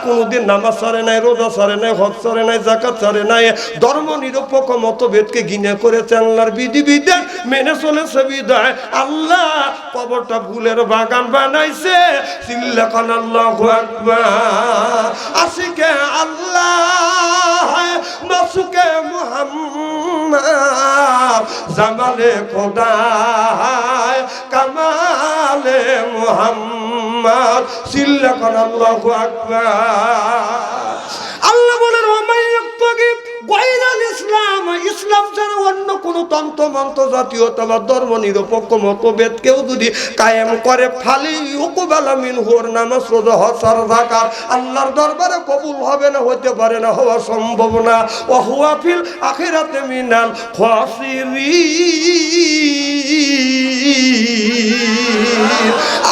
কোনোদিন নামাজ ছাড়ে নাই, রোজা ছাড়ে নাই, হজ ছাড়ে নাই, যাকাত ছাড়ে নাই, ধর্ম নিরপেক্ষ মতভেদকে ঘৃণা করেছে, আল্লাহর বিধিবিধান মেনে চলেছে বিদায় আল্লাহ কবরটা ফুলের বাগান বানাইছে। সিল্লাকান আল্লাহু আকবার। আশিকে আল্লাহ মাসুকে মুহাম্মদ, জামালে খোদা কামালে মুহাম্মদ, মুহাম্মদ সিল্লাকান আল্লাহু আকবার। আল্লাহ বলেন ওয়ামাই ইয়াবতাগি গায়রাল ইসলাম, ইসলাম ছাড়া অন্য কোন তন্ত্র মন্ত্র জাতীয়তা বা ধর্ম নিরপেক্ষ মতভেদ কেউ যদি কায়েম করে ফালি ইউকবালা মিনহুর নামাজ রোজা হজ যাকাত আল্লাহর দরবারে কবুল হবে না, হতে পারে না, হওয়া সম্ভব না। ওয়া হুয়া ফিল আখিরাতি মিনাল খাসিরিন।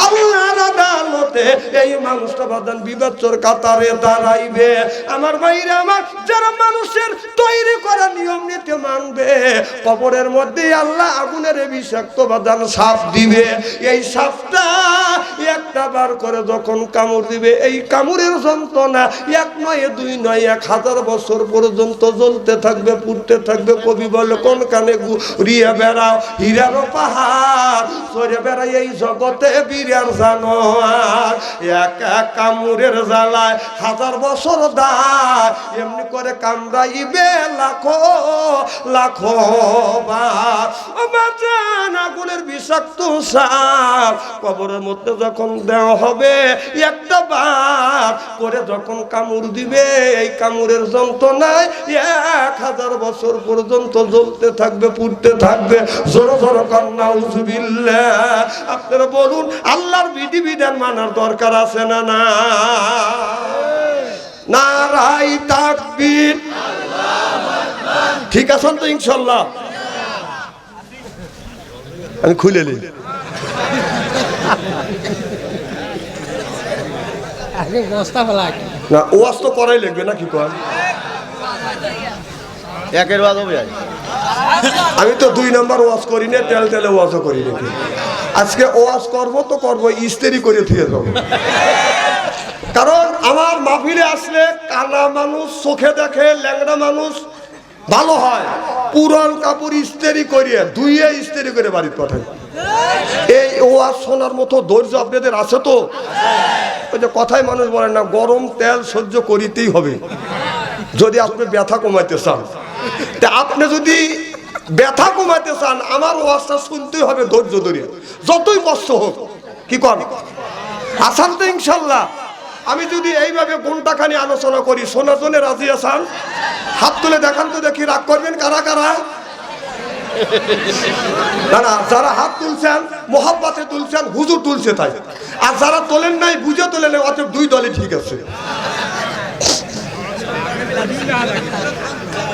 আল্লাহর আদালতে এই মানুষটা বাদান বিবাচ্চর কাতারে দাঁড়াইবে। আমার ভাইরা আমার, যারা মানুষের তৈরি করা নিয়ম নীতি মানবে, কবরের মধ্যে আল্লাহ আগুনের বিষাক্ত বাদান সাপ দিবে। এই সাপটা একটা বার করে যখন কামড় দিবে, এই কামড়ের যন্ত্রণা এক নয় দুই নয় 1000 বছর পর্যন্ত জ্বলতে থাকবে, পুড়তে থাকবে। কবি বলে কোন কানে ঘুরিয়ে বেড়াও হীরার পাহাড়, সরে বেড়াই এই জগতে বীরের জানোয়ার। এক এক কামড়ের জ্বালায় 1000 বছর দায়, এমনি করে কামড়াইবে লাখো লাখো বার। আগুনের বিষাক্ত সাপ কবরের মধ্যে যখন দেওয়া হবে, একটা বার করে যখন কামড় দিবে, এই কামড়ের যন্ত্রণায় 1000 বছর পর্যন্ত জ্বলতে থাকবে, পুড়তে থাকবে। জোরে জোরে কান্না উযুবিল্লাহ। আপনারা বলুন, আল্লাহর বিধিবিধান মানার দরকার আছে না? না, নারায়ে তাকবীর। ঠিক আছেন তো ইনশাআল্লাহ? আমি খুলে নিই। না, ওয়াজ তো করাই লাগবে নাকি? একের ওয়াজ হবে। আমি তো 2 নাম্বার ওয়াজ করি না, তেল তেলে ওয়াজও করি নাকি। আজকে ওয়াজ করবো তো করবো, ইস্তেরি করে থুয়ে যাবো। কারণ আমার মাহফিলে আসলে কানা মানুষ, চোখে দেখে ল্যাংড়া মানুষ ভালো হয়, পুরান কাপড় ইস্তেরি করিয়ে ধুইয়ে ইস্তেরি করে বাড়িতে পাঠায়। এই ওয়াজ শোনার মতো ধৈর্য আপনাদের আছে তো? ওই যে কথায় মানুষ বলেন না, গরম তেল সহ্য করিতেই হবে যদি আপনি ব্যথা কমাইতে চান। তা আপনি যদি ব্যথা কমাইতে চান, আমার ওয়াজটা শুনতেই হবে ধৈর্য ধরে, যতই কষ্ট হোক। কি কর আসান তো ইনশাল্লাহ? আমি যদি এইভাবে ঘন্টাখানি আলোচনা করি, শোনার জন্য রাজি আছেন? হাত তুলে দেখান তো দেখি, রাগ করবেন কারা কারা? না না, যারা হাত তুলছেন মোহাব্বতে তুলছেন, হুজুর তুলছে তাই। আর যারা তোলেন নাই, বুঝে তোলেন, অতএব 2 দলই ঠিক আছে।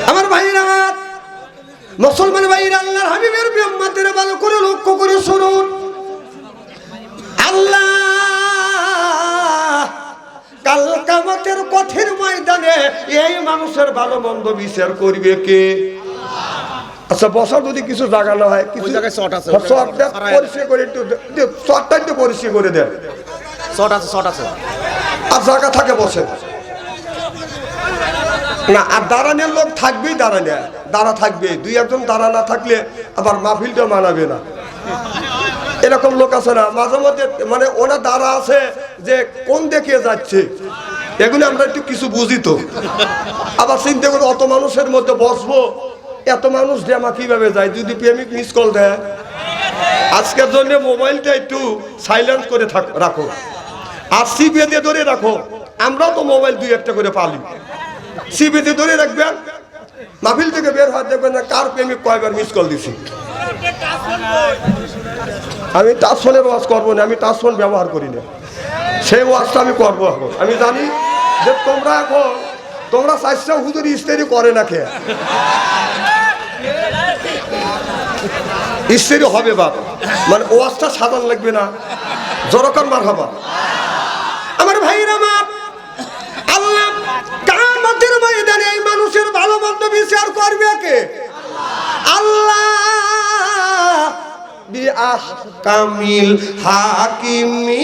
আমার ভাইরা, মুসলমান ভাইরা, আল্লাহর হাবিবের উম্মতেরা ভালো করে লক্ষ্য করে শুনুন। আল্লাহ কাল কিয়ামতের কঠিন ময়দানে এই মানুষের ভালো মন্দ বিচার করবে কে? আচ্ছা, বসার যদি কিছু জায়গা না হয়, কিছু জায়গায় শর্ট আছে, শর্টটা পরিষ্কার করে একটু শর্টটা একটু পরিষ্কার করে দেন। শর্ট আছে, শর্ট আছে। আর জায়গা থাকে বসে না। আর দাঁড়ানোর লোক থাকবেই, দাঁড়া থাকবে। 2-1 দাঁড়া না থাকলে আবার মাহফিলটা মানাবে না। এরকম লোক আছে না মাঝে মধ্যে, মানে ওরা দাঁড়া আছে যে কোন দিকে যাচ্ছে, এগুলো আমরা একটু কিছু বুঝি তো। আবার চিন্তা করে অত মানুষের মধ্যে বসবো, এত মানুষ ডেমা কিভাবে যায়? যদি প্রেমিক মিস কল দেয়, আজকের জন্য মোবাইলটা একটু সাইলেন্ট করে রাখো, আর সিবিতে ধরে রাখো। আমরাও তো মোবাইল 2-1টা করে পালি, সিবিতে ধরে রাখবেন। মাহফিল থেকে বের হওয়ার দেখবেন না কার প্রেমিক কয়বার মিস কল দিছি। আমি টাচ ফোনের ওয়াজ করবো না, আমি টাচ ফোন ব্যবহার করি না, সেই ওয়াজটা আমি করবো এখন। আমি জানি যে তোমরা চাইছো হুজুর ইস্তেরি করে না, কে ইস্তেরি হবে বাবা, মানে ওয়াজটা সাধারণ লাগবে না। জরকান মারহাবা। আমার ভাইরা, আমার আল্লাহ কিয়ামতের ময়দানে এই মানুষের ভালো মন্দ বিচার করবে কে? আল্লাহ বিআহকামিল হাকিমিন।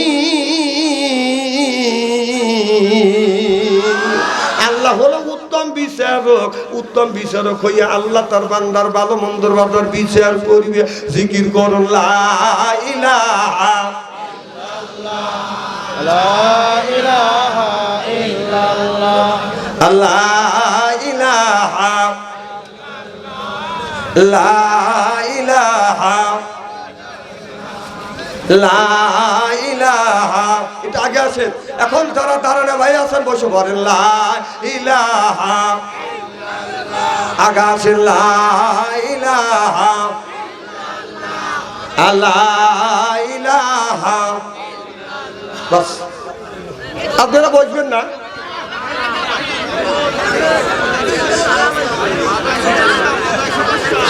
আল্লাহ হলো উত্তম বিচারক। উত্তম বিচারক হইয়া আল্লাহ তার বান্দার ভালো মন্দর বাজার বিচার করবে। জিকির করুন লা ইলাহা ইল্লাল্লাহ, লা ইলাহা ইল্লাল্লাহ, লা ইলাহা লা ইলাহা লা ইলাহা, এটা আগে আসেন। এখন যারা দাঁড়ানো ভাই আছেন বসে পড়েন লা ইলাহা, আগা আসেন লা ইলাহা আল্লাহ ইলাহা। বাস, আপনারা বসবেন না?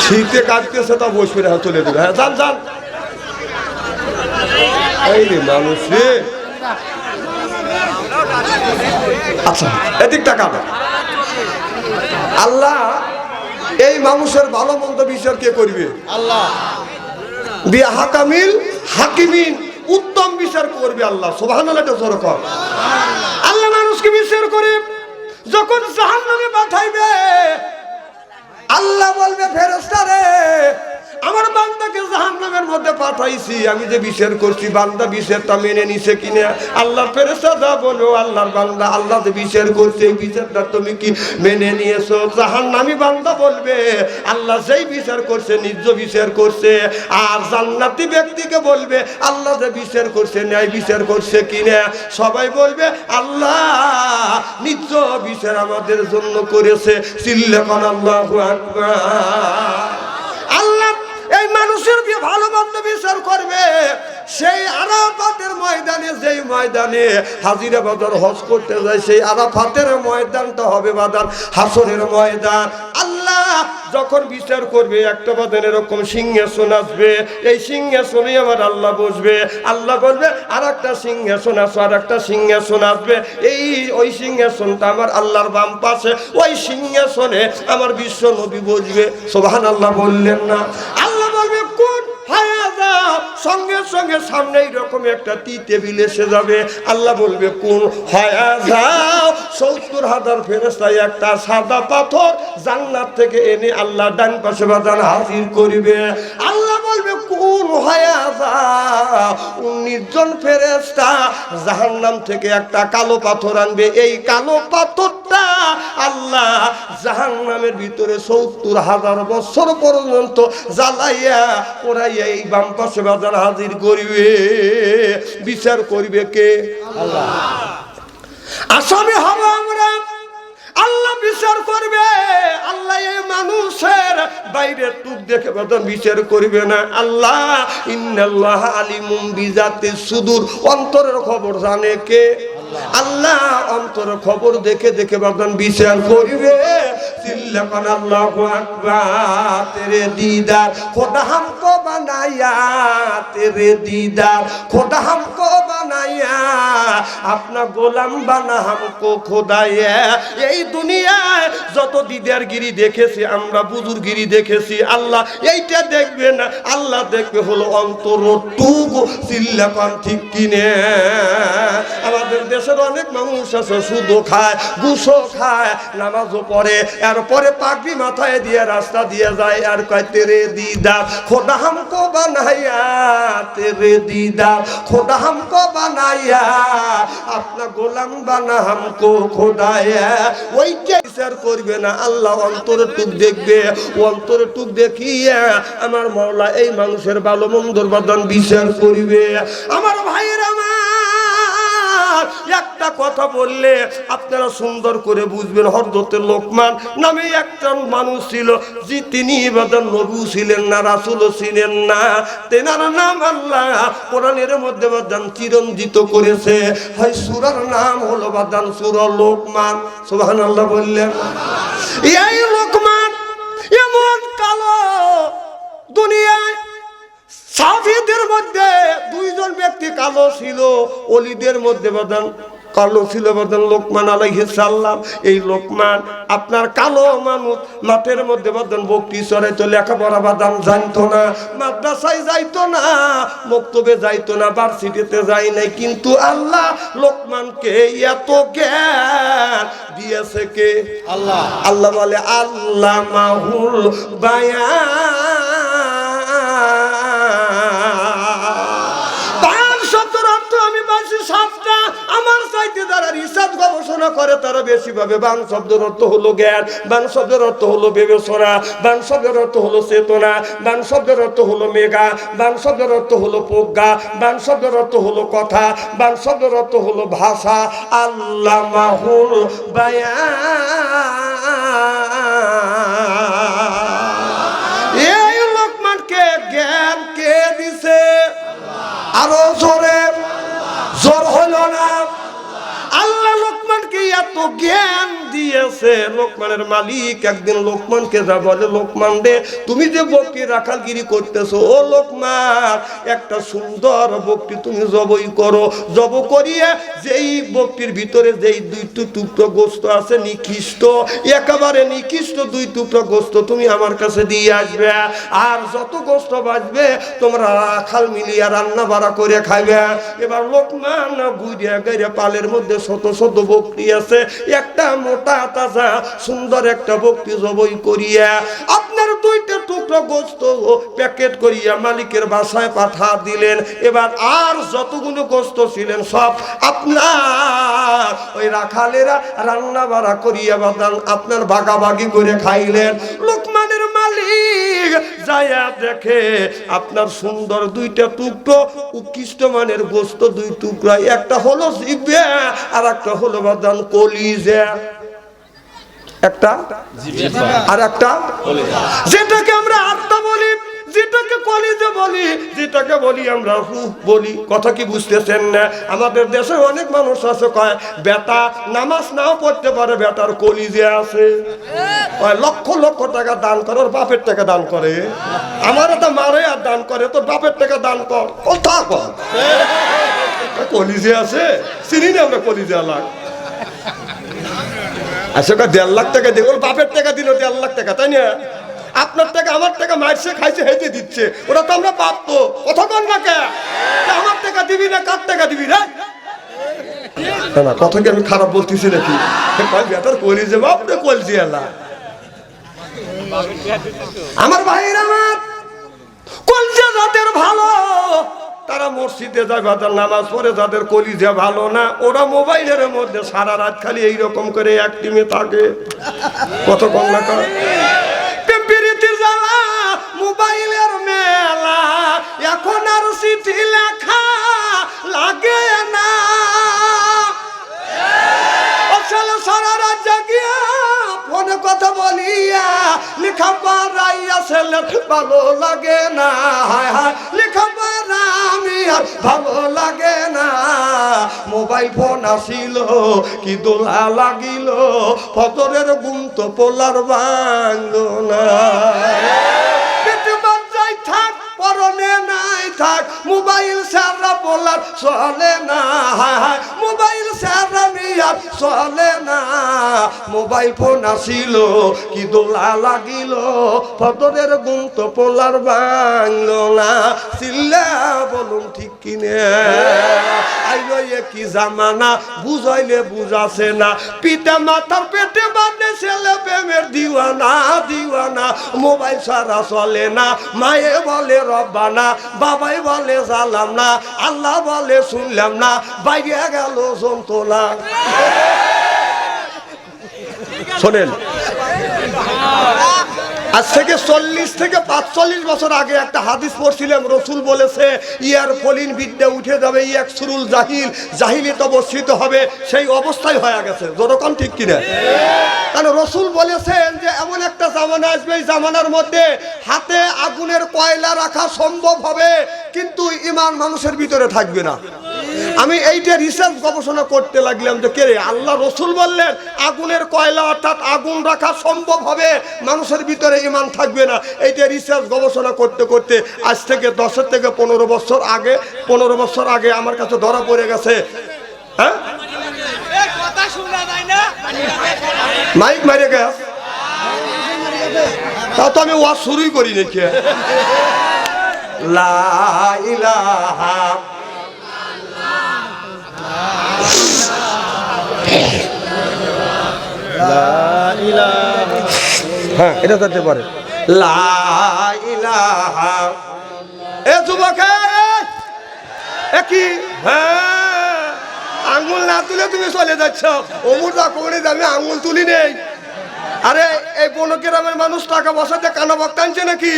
শীতে কাটতেছে তা বসবে না, চলে দেবে। হ্যাঁ যান যান। এই রে মানুষ রে। আচ্ছা এদিকটা কাটা। আল্লাহ এই মানুষের ভালো মন্দ বিচার কে করবে? আল্লাহ। বিয়া হাকামিল হাকিমিন, উত্তম বিচার করবে আল্লাহ। সুবহানাল্লাহ, এটা জোরে কর। আল্লাহ মানুষকে বিচার করে যখন জাহান্নামে পাঠাইবে, আল্লাহ বলবে ফেরেশতারে আমার বান্দাকে জাহান্নামের মধ্যে পাঠাইছি, আমি যে বিচার করছি বান্দা বিচারটা মেনে নিছে কিনা। আল্লাহর ফেরেশতা বলো আল্লাহর বান্দা আল্লাহ যে বিচার করছে এই বিচারটা তুমি কি মেনে নিয়েছো? জাহান্নামী বান্দা বলবে আল্লাহ যেই বিচার করছে নিজ বিচার করছে। আর জান্নাতি ব্যক্তিকে বলবে আল্লাহ যে বিচার করছে ন্যায় বিচার করছে কিনা। সবাই বলবে আল্লাহ নিজ বিচার আমাদের জন্য করেছে। চিল্লাকান আল্লাহু আকবার। আল্লাহ এই মানুষের ভালো মন্দ বিচার করবে সেই আরাফাতের ময়দানে, যেই ময়দানে হাজিরা বাজার হজ করতে যায়, সেই আরাফাতের ময়দানটা হবে বাদান হাসরের ময়দান। আল্লাহ যখন বিচার করবে একটা বাদান এরকম সিংহাসন আসবে, এই সিংহাসনে আমার আল্লাহ বসবে। আল্লাহ বলবে আর একটা সিংহাসন আসবে, আর একটা সিংহাসন আসবে। ওই সিংহাসনটা আমার আল্লাহর বাম পাশে, ওই সিংহাসনে আমার বিশ্ব নবী বসবে। সুবহানাল্লাহ বললেন না? আল্লাহ বলবে কোন হায়াজা, সঙ্গে সঙ্গে সামনে এইরকম একটা টি টেবিল এসে যাবে। আল্লাহ বলবে কোন হায়াজা, ৭০,০০০ ফেরেশতা একটা সাদা পাথর জান্নাত থেকে এনে আল্লাহ ডান পাশে বাজান হাজির করিবে। আল্লাহ বলবে কোন হায়াজা, ১৯ জন ফেরেশতা জাহান্নাম থেকে একটা কালো পাথর আনবে। এই কালো পাথরটা আল্লাহ জাহান্নামের ভিতরে ৭০,০০০ বছর পর্যন্ত জ্বালাইয়া পোড়াইয়া এই বাম পাশে বাজার হাজির করিবে। বিচার করিবে কে? আল্লাহ। আসামি হব আমরা, আল্লাহ বিচার করবে। আল্লাহ এই মানুষের বাইরের টুক দেখে বাজার বিচার করবে না। আল্লাহ ইন্নাল্লাহ আলিমুম বিজাতিস সুদূর, অন্তরের খবর জানে কে? আল্লাহ অন্তরের খবর দেখে দেখে বাজান বিচার করবে। চিল্লাকান আল্লাহু আকবার। তেরে দিদার খোদা हमको बनाया, तेरे दीदार খোদা हमको बनाया, अपना গোলাম বানা हमको খোদায়া। এই দুনিয়ায় যত দিদারগিরি দেখেছি আমরা, বুজুর্গিরি দেখেছি, আল্লাহ এইটা দেখবে না। আল্লাহ দেখবে হলো অন্তরটুকু। চিল্লাকান ঠিক কিনে? আমাদের দেশের অনেক মানুষ আছে সুদও খায়, ঘুষও খায়, নামাজও পড়ে, এরপরে পাগড়ি মাথায় দিয়ে রাস্তা দিয়ে যায় আর কয় তেরে দিদার খোদা हमको बनाया, तेरे दीदार খোদা हमको बनाया, अपना গোলাম বানা हमको খোদায়া। ওইটা বিচার করবে না। আল্লাহ অন্তরের টুক দেখবে। অন্তরের টুক দেখিয়া আমার মাওলা এই মানুষের ভালো মন্দর বাদান বিচার করিবে। আমার ভাইয়েরা একটা কথা বললে আপনারা সুন্দর করে বুঝবেন। হযরত লোকমান নামে একটা মানুষ ছিল, যে তিনি বাদান নবী ছিলেন না, রাসূলও ছিলেন না। তেনার নাম আল্লাহ কোরআনের মধ্যে বাদান চিরঞ্জিত করেছে। হয় সূরার নাম হলো বাদান সূরা লোকমান। সুবহানাল্লাহ বললেন। এই লোকমান এমন কালো দুনিয়ায় সাফিদের মধ্যে ২ জন ব্যক্তি কালো ছিল, ওলিদের মধ্যে বাদান কালো ছিল বাদান লোকমান আলাইহিস সালাম। এই লোকমান আপনার কালো মানুষ, মাঠের মধ্যে বাদান বকরি চড়াইতো, লেখাপড়া বাদান জানতো না, মাদ্রাসায় যাইতো না, মক্তবে যাইতো না, ভার্সিটিতে যাই নাই। কিন্তু আল্লাহ লোকমানকে এত জ্ঞান দিয়েছে কে? আল্লাহ। আল্লাহ বলে আল্লাহ মাহুল বায়ান। আমার চাইতে যারা রিসার্চ গবেষণা করে তারা বেশি ভাবে বান শব্দের অর্থ হলো জ্ঞান, বান শব্দের অর্থ হলো বিবেচনা, বান শব্দের অর্থ হলো চেতনা, বান শব্দের অর্থ হলো মেঘা, বান শব্দের অর্থ হলো প্রজ্ঞা, বান শব্দের অর্থ হলো কথা, বান শব্দের অর্থ হলো ভাষা। আল্লামাহুল বায়ান। এই লোকমানকে জ্ঞান কে দিছে? আরো জোরে, জোর হলো না। আল্লাহ লোকমানকে এত জ্ঞান দিয়েছে। লোকমানের মালিক একদিন লোকমানকে যা বলে, লোকমান রে তুমি যে বকরি রাখালগিরি করতেছো, ও লোকমান একটা সুন্দর বকরি তুমি জবই করো। জব করিয়ে যেই বকরির ভিতরে যেই দুইটো টুকরো গোস্ত আছে নিকৃষ্ট, একেবারে নিকৃষ্ট দুই টুকরো গোস্ত তুমি আমার কাছে দিয়ে আসবে। আর যত গোস্ত বাঁচবে তোমরা রাখাল মিলিয়ে রান্না বাড়া করে খাইবে। এবার লোকমান গুড়িয়া গাইয়া পালের মধ্যে শত শত বকরি আছে, একটা মোটা তাজা সুন্দর একটা বকরি জবাই করিয়া আপনার দুইটা টুকরো গোস্ত প্যাকেট করিয়া মালিকের বাসায় পাঠা দিলেন। এবার আর যতগুলো গোস্ত ছিলেন সব আপনার ওই রাখালেরা রান্না বাড়া করিয়া বাদান আপনার ভাগাভাগি করে খাইলেন। লোকমানের মালিক যায়া দেখে আপনার সুন্দর দুইটা টুকরো উৎকৃষ্ট মানের গোস্ত দুই টুকরা, একটা হলো জিভে আর একটা হলো বাদান কলিজা, একটা আর একটা যেটাকে আমরা আত্মা বলি, যেটাকে কলিজা বলি, যেটাকে বলি আমরা রূহ বলি। কথা কি বুঝতেছেন না? আমাদের দেশে অনেক মানুষ আছে কয় বেটা নামাজ নাও পড়তে পারে, বেটার কলিজা আছে। লক্ষ লক্ষ টাকা দান করে, ওর বাপের টাকা দান করে। আমার এটা মারে আর দান করে, তোর বাপের টাকা দান কর। কথা কর, কলিজা আছে, চিনি না আমরা কলিজা লাগ। আচ্ছা 1.5 লাখ টাকা দিয়ে ওর বাপের টাকা দিল 1.5 লাখ টাকা, তাই না? আপনার টাকা আমার টাকা মারছে খাইছে হেঁটে দিচ্ছে, ওরা তো আমরা পাবতো। কথা বল না কে? আমার টাকা দিবি না কার টাকা দিবি রে? না কথা কি আমি খারাপ বলতেছি নাকি? বেটার কলি যে বাপরে কলজি এলা। আমার ভাইরা আমার কলজা যাদের ভালো তারা মসজিদে যায় বাজার নামাজ পড়ে, যাদের কলিজা ভালো না ওরা মোবাইলের মধ্যে সারা রাত খালি এইরকম করে একটিমে থাকে। কত কম না কর মোবাইলের মেলা, এখন আর চিঠি লেখা লাগে না। সারা রাত জাগিয়া ফোনে কথা বলিয়া লেখা পড়াইয়া ছেলে ভালো লাগে না। হায় হায় লেখা পড়া আমি আর ভালো লাগে না। মোবাইল ফোন আসিল কি দোলা লাগিল, ফজরের ঘুম তো পোলার ভাঙলো না। পেটে বাজাই থাক পরনে নাই থাক, মোবাইল সারা পোলার চলে না। হায় হায় মোবাইল সারা মিয়ার চলে না। মোবাইল ফোন আসিল কি দোলা লাগিল, ফজরের ঘুম তো পোলার ভাঙলো না। চিল্লা বলুন ঠিক কিনে? আইলো কি জামানা বুঝাইলে বুঝাছে না। পিতা মাতার পেটে বাঁধে ছেলে প্রেমের দিওয়ানা দিওয়ানা। মোবাইল সারা চলে না, মায়ে বলে রব্বানা, বাবাই বলে জানলাম না, আল্লাহ বলে শুনলাম না, বাইরে গেল যন্ত্রণা। শোনেন, আজ থেকে 40 থেকে 45 বছর আগে একটা হাদিস পড়ছিলাম। রসুল বলেছে ইয়ার ফলিন বিদ্যা উঠে যাবে, ইয়াকসুরুল জাহিল, জাহিলিয়ত অবস্থিত হবে। সেই অবস্থায় হয়ে গেছে। যতক্ষণ ঠিক কিনা? কারণ রসুল বলেছেন যে এমন একটা জামানা আসবে, এই জামানার মধ্যে হাতে আগুনের কয়লা রাখা সম্ভব হবে, কিন্তু ঈমান মানুষের ভিতরে থাকবে না। আমি এইটা রিসার্চ গবেষণা করতে লাগলাম যে কে রে, আল্লাহ রসুল বললেন আগুনের কয়লা অর্থাৎ আগুন রাখা সম্ভব হবে, মানুষের ভিতরে ঈমান থাকবে না। এইটা রিসার্চ গবেষণা করতে করতে আজ থেকে 10 থেকে 15 বছর আগে, 15 বছর আগে আমার কাছে ধরা পড়ে গেছে। হ্যাঁ, মাইক মারে গেছে, তা তো আমি ওয়াজ শুরুই করি নাকি। লা ইলাহা হ্যাঁ এটা করতে পারে। লা ইলাহা, এ যুবক কি? হ্যাঁ আঙ্গুল না তুলে তুমি চলে যাচ্ছ। অমুর দা করে আমি আঙ্গুল তুলি নেই। আরে এই বনগ্রামের মানুষ টাকা বসাতে কানা বক্তা আনছে নাকি?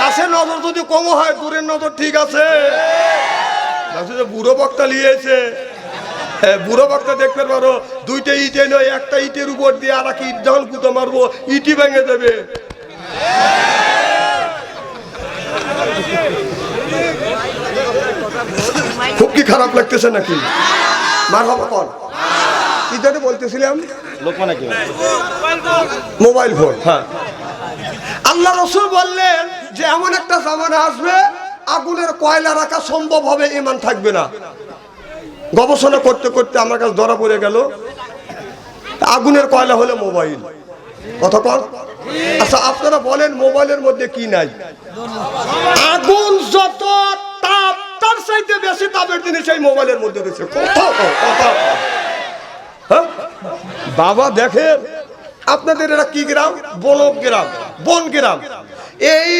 কাছে নজর যদি কম হয়, দূরের নজর ঠিক আছে। বুড়ো বক্তা লিয়েছে, বুড়ো বক্তা দেখতে পারো, দুইটা ইটে নয়, একটা ইটের উপর দিয়ে আর এক ইট যখন গুঁতো মারবো, ইটি ভেঙে দেবে। খুব কি খারাপ লাগতেছে নাকি? মার বাবা কল কি জন্য বলতেছিলাম? লোকমানে কি মোবাইল ফোন। হ্যাঁ, আল্লাহ রসুল বললেন যে এমন একটা জামানা আসবে আগুনের কয়লা রাখা সম্ভব হবে, ঈমান থাকবে না। গবেষণা করতে করতে আমার কাছে ধরা পড়ে গেল আগুনের কয়লা হলো মোবাইল। কথা কন। আচ্ছা আপনারা বলেন মোবাইলের মধ্যে কি নাই? আগুন যত তাপ, তার চাইতে বেশি তাপের জিনিস এই মোবাইলের মধ্যে রয়েছে। হ্যাঁ বাবা দেখেন, আপনাদের এটা কি গ্রাম? বনগ্রাম, বনগ্রাম। এই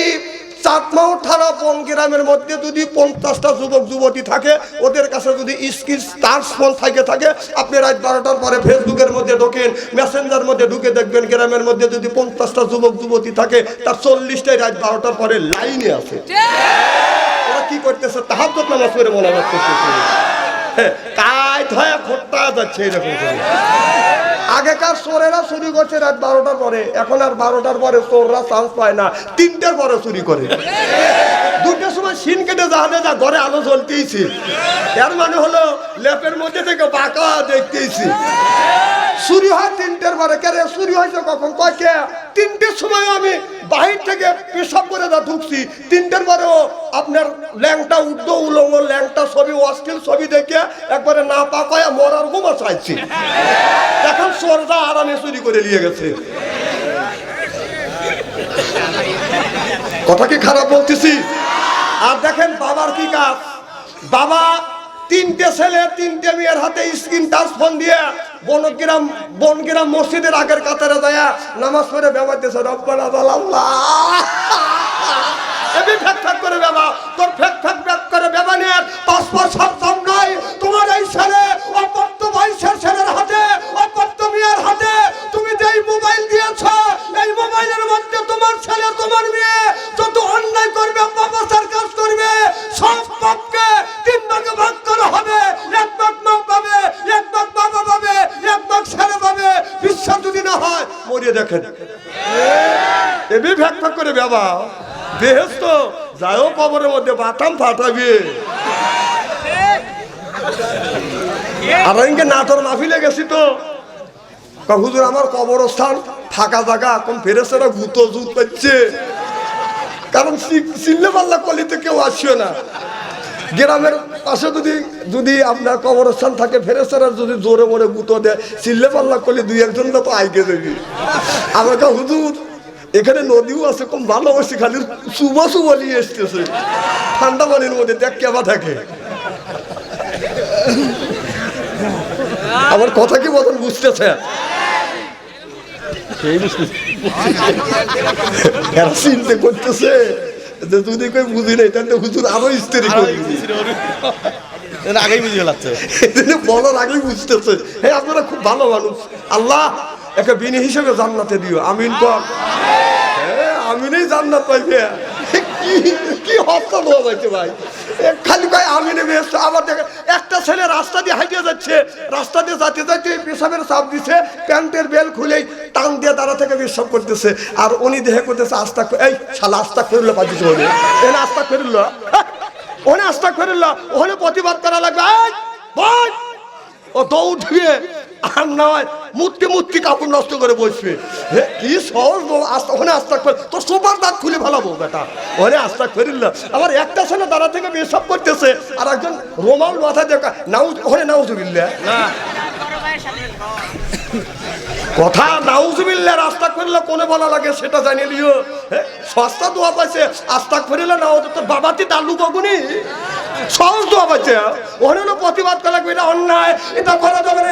চাটমাও থানা বন গ্রামের মধ্যে যদি 50টা যুবক যুবতী থাকে, ওদের কাছে যদি স্মার্টফোন থাকে, আপনি রাত 12টার পরে ফেসবুকের মধ্যে ঢোকেন, মেসেঞ্জার মধ্যে ঢুকে দেখবেন গ্রামের মধ্যে যদি 50টা যুবক যুবতী থাকে, তার 40টাই রাত 12টার পরে লাইনে আছে। ওরা কি করতেছে? তাহাজ্জুদ নামাজ পড়ে মোনাজাত করতেছে। কায় ধয়া খোট্টা যাচ্ছে এরকম করে। আগেকার চোরেরা চুরি করছে রাত 12টার পরে, এখন আর 12টার পরে চোররা চান্স পায় না, 3টার পরে চুরি করে। 2টার সময় সিন কেটে যাহাতে যা ঘরে আলো জ্বলতেইছি, এর মানে হলো লেপের মধ্যে থেকে বাঁকা দেখতেইছি। চুরি হয় 3টার পরে। কে রে চুরি হয়েছে কখন? কয় কে 3টার সময় আমি বাহির থেকে পেশাব করে যা ঢুকছি, 3টার পরেও আপনার ল্যাংটা উঠতো উলঙ্গ ল্যাংটা ছবি, অশ্লীল ছবি দেখে একবারে না পাকায় মরার ঘুমা চাইছি। এখন চোররা আরামে চুরি করে নিয়ে গেছে। কথা কি খারাপ বলতেছি? আর দেখেন বাবার কি কাজ। বাবা 3টে ছেলে 3টে মেয়ের হাতে স্ক্রিন টাচ ফোন দিয়ে বনগ্রাম মসজিদের আগের কাতারে যায় নামাজ পড়ে বেমাইতেছে। রব্বানা আল্লাহ এবি ফেক ফেক করে বেবা, তোর ফেক ফেক ফেক করে বেবা নিয়ে 5 সপ্তাহ নয়, তোমার এই ছেলে অপত্য বয়সের ছেলের হাতে, অপত্য মেয়ের হাতে তুমি যেই মোবাইল দিয়েছ, এই মোবাইলের মধ্যে তোমার ছেলে তোমার মেয়ে যত অন্যায় করবে, পাপাচার কাজ করবে, সব পাপকে 3 ভাগে ভাগ করা হবে। 1 ভাগ মা পাবে, 1 ভাগ বাবা পাবে, 1 ভাগ ছেলে পাবে। বিশ্বাস যদি না হয় মরিয়ে দেখেন। এবি ফেক ফেক করে বেবা বেহেস্ত যাও, কবরের মধ্যে বাতাম ফাটাবে। আর ইনকে নাটোর মাহফিলে গেছি তো, হুজুর আমার কবরস্থান ফাঁকা জায়গা, কোন ফেরেশতারা গুতো জুত পাচ্ছে, কারণ চিল্লে পাল্লা কলিতে কেউ আসিও না। গ্রামের পাশে যদি আপনার কবরস্থান থাকে, ফেরেশতারা যদি জোরে মোরে গুতো দেয়, চিল্লে পাল্লা কলি 2-1 তো আইকে দেবি। আমার কা হুজুর এখানে নদীও আছে, কম ভালোবাসি, খালি চুবা নিয়ে এসতেছে ঠান্ডা পানির মধ্যে, দেখ কেবা থাকে। আমার কথা কি মতন বুঝতেছে? চিন্তা করতেছে যে যদি কেউ বুঝি নাই তাহলে হুজুর আরো স্ত্রী আগেই বুঝে লাগছে, বলার আগেই বুঝতেছে। হ্যাঁ আপনারা খুব ভালো মানুষ, আল্লাহ একটা বিনি হিসেবে জান্নাতে দিও, আমিন কর। হ্যাঁ আমিনই জান্নাত পাইবে। কি হত্যা দেওয়া যাচ্ছে ভাই, খালি ভাই আমিনে বেশ। আবার দেখে একটা ছেলে রাস্তা দিয়ে হাঁটিয়ে যাচ্ছে, রাস্তা দিয়ে যাইতে পেশাবের চাপ দিচ্ছে, প্যান্টের বেল খুলেই টান দিয়ে দাঁড়া থেকে পেশাব করতেছে, আর উনি দেহে করতেছে আস্তা, এই শালা আস্তা করিল পাচ্ছিস বলে, এনে আস্তা করিল, ওনে আস্তা করিল, ওখানে প্রতিবাদ করা লাগবে। ও দৌড় ধুয়ে আর নয় মূর্তি কাপড় নষ্ট করে বসবে। কি সহজ ওখানে আস্তা করে তোর সোপার দাঁত খুলে ফেলাবো বেটা, ওখানে আস্তা করিল। আবার একটা ছেলে দাঁড়া থেকে পেশাব করতেছে, আর একজন রোমাল মাথা দেখা ওখানে নাউজুবিল্লাহ কথা, নাউজুবিল্লাহ রাস্তা করিল কোনে বলা লাগে সেটা জানিয়ে লিও। সস্তা দোয়া পাইছে, আস্তা করিল না তোর বাবাতি তালু কখনই সহজ দোয়া পাইছে। ওখানে প্রতিবাদ করা লাগবে, এটা অন্যায়, এটা করা যাবে না,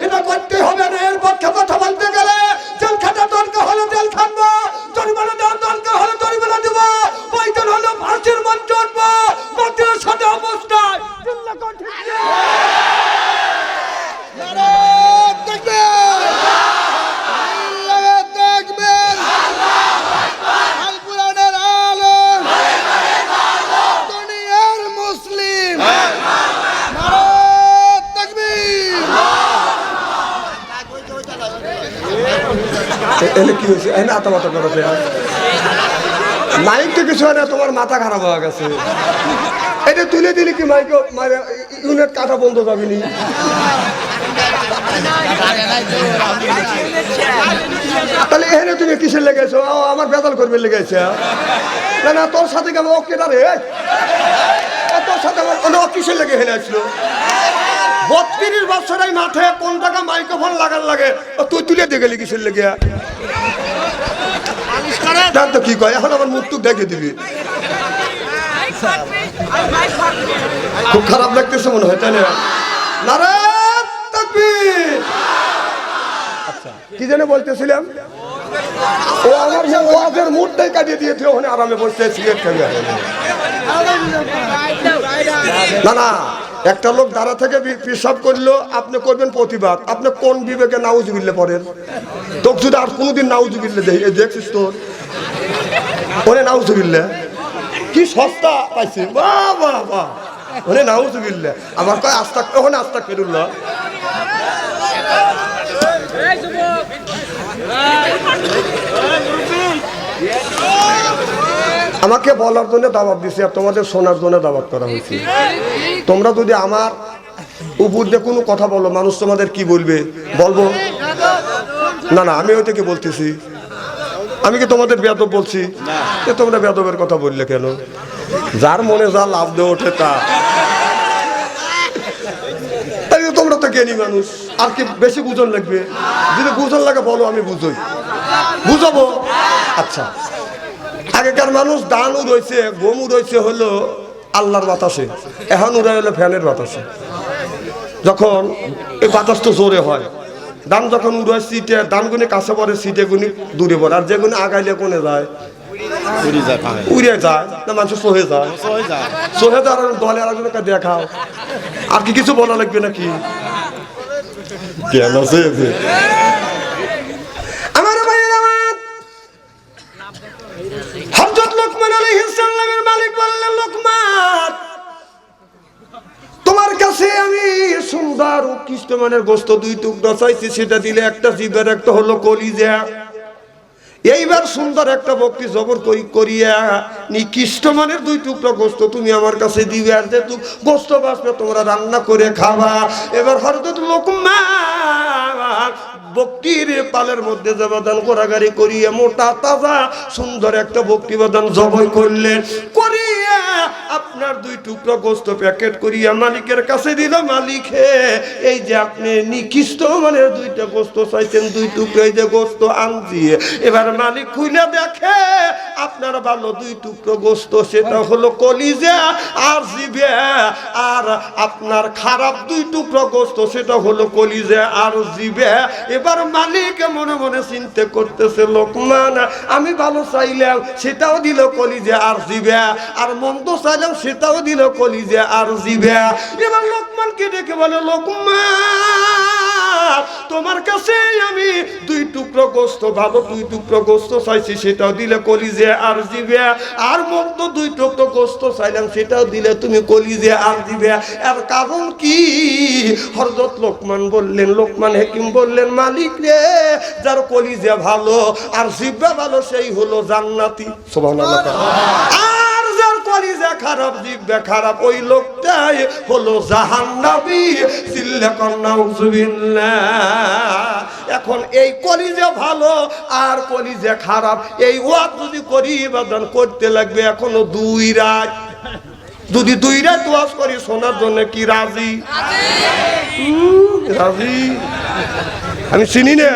এটা করতে হবে না। এর পক্ষে কথা বলতে গেলে জেল খাটার দরকার হলে জেল খাটবো, জরিমানা দেওয়ার দরকার হলে জরিমানা দেবো, প্রয়োজন হলে ফাঁসির মঞ্চ উঠবো, মন্ত্রীর সাথে অবস্থায়। এলে কি হয়েছে? এনে আতা মাথা করেছে মাইক তো কিছু হয় না, তোমার মাথা খারাপ হয়ে গেছে। এটা তুলে দিলে কি মাইক মানে ইউনিট কাটা বন্ধ যাবেনি? তাহলে এখানে তুমি কিসের লেগেছো? আমার বেতাল করবে লেগেছে? না না, তোর সাথে কেমন কেটা রে? তোর সাথে আমার কোনো কিসের লেগে হেলে আসলো? 32 বছর এই মাঠে কোন টাকা মাইক্রোফোন লাগার লাগে, তুই তুলে দিয়ে গেলি কিসের লেগে? তার তো কি কয়, এখন আমার মুখ টুক দেখে দিবি। খুব খারাপ লাগতেছে মনে হয়, তাই না? নারায়ণ তাকবীর। আচ্ছা, কি যেন বলতেছিলাম? ও আমার ওয়াজের মুডটাই কাটিয়ে দিয়েছে, ওখানে আরামে বসতে সিগারেট খাবে। না না, একটা লোক দাঁড়া থেকে পেশাব করলো, আপনি করবেন প্রতিবাদ। আপনি কোন বিবেকে নাউজুবিল্লাহ পড়েন? তোকে যদি আর কোনোদিন নাউজুবিল্লাহ দেখছিস তোর ওরে নাউজুবিল্লাহ কি সস্তা পাইছে, বাহ বাহ বাহ, ওরে নাউজুবিল্লাহ। আমার কয় আস্তাক, ওখানে আস্তাক ফেরুল্লাহ। আমাকে বলার জন্য দাওয়াত দিছে আর তোমাদের শোনার জন্য দাওয়াত করা হয়েছে। তোমরা যদি আমার উপর দিয়ে কোনো কথা বলো, মানুষ তোমাদের কি বলবে? বলবো না না, আমি ওই থেকে বলতেছি। আমি কি তোমাদের বেয়াদব বলছি? তোমরা বেয়াদবের কথা বললে কেন? যার মনে যা লাভ দিয়ে ওঠে তা। তোমরা তো জ্ঞানী মানুষ, আর কি বেশি বুঝন লাগবে? যদি বুঝন লাগে বলো, আমি বুঝই, বুঝাবো। আচ্ছা, আগেকার মানুষ ধান উড়াইছে, গম উড়াইছে হলো আল্লাহর বাতাসে, এখন উড়াই হলো ফ্যানের বাতাসে। যখন এই বাতাস তো জোরে হয়, ধান যখন উড়ায় সিটে, ধানগুনি কাছে পড়ে, সিটে গুনি দূরে পড়ে, আর যেগুনি আগাইলে কোনে যায়, উড়ে যায় না, মানুষ সহে যায়, সহে যায়। আর দলে আরেকজনকে দেখাও, আর কি কিছু বলা লাগবে নাকি? কেন আছে আমার ভাইয়ের, আমার হযরত লোকমান আলাইহিস সালামের মালিক বললেন, লোকমান তোমার কাছে আমি সুন্দর উৎকৃষ্ট মানের গোশত 2 টুকরা চাইছি, সেটা দিলে একটা জিবের, একটা হলো কলিজা। এইবার সুন্দর একটা বকরি জবর করিয়া নিকৃষ্ট মানের 2 টুকরা গোশত তুমি আমার কাছে দিবে, আর যেহেতু গোশত বাঁচবে তোমরা রান্না করে খাবা। এবার হযরত লোকমান বকরির পালের মধ্যে জবাদান গোড়াগাড়ি করিয়া মোটা তাজা সুন্দর একটা বকরি বাদান জবাই করলেন, করিয়া আপনার 2 টুকরা গোশত প্যাকেট করিয়া মালিকের কাছে দিল। মালিক হে, এই যে আপনি নিকৃষ্ট মানের 2টা গোশত চাইছেন, 2 টুকরা এই যে গোশত আনছি। এবার মালিক খুলে দেখে আপনার ভালো 2 টুকরো গোশত, সেটা হলো কলিজা আর জিবে, আর আপনার খারাপ 2 টুকরো গোশত, সেটা হলো কলিজা আর জিবে। এবার মালিক মনে মনে চিন্তা করতেছে, লোকমান আমি ভালো চাইলাম সেটাও দিল কলিজা আর জিবে, আর মন্দ চাইলাম সেটাও দিল কলিজা আর জিবে। এবার লোকমানকে ডেকে বলে, লোকমান তোমার কাছে আমি 2 টুকরো গোশত, ভালো 2 টুকরো গোশত চাইছি, সেটাও দিলে কলিজা আর জিবে, আর মন্দ 2 টুকরো গোশত চাইলাম, সেটাও দিলে তুমি কলিজা আর জিবে। এর কারণ কি? হযরত লোকমান বললেন, লোকমান হাকিম বললেন, মালিক রে, যার কলিজা ভালো আর জিহ্বা ভালো সেই হলো জান্নাতি। সুবহানাল্লাহ। আর যার কলিজা খারাপ, জিহ্বা খারাপ, ওই লোকটাই হলো জাহান্নামী। সিল্লাকান নাউযুবিল্লাহ। এখন এই কলিজা ভালো আর কলিজা খারাপ, এই ওয়াজ যদি করি ইবাদত করতে লাগবে এখনো 2 রাত। যদি 2 রাত ওয়াজ করি শোনার জন্য কি রাজি? রাজি? আমি চিনি না।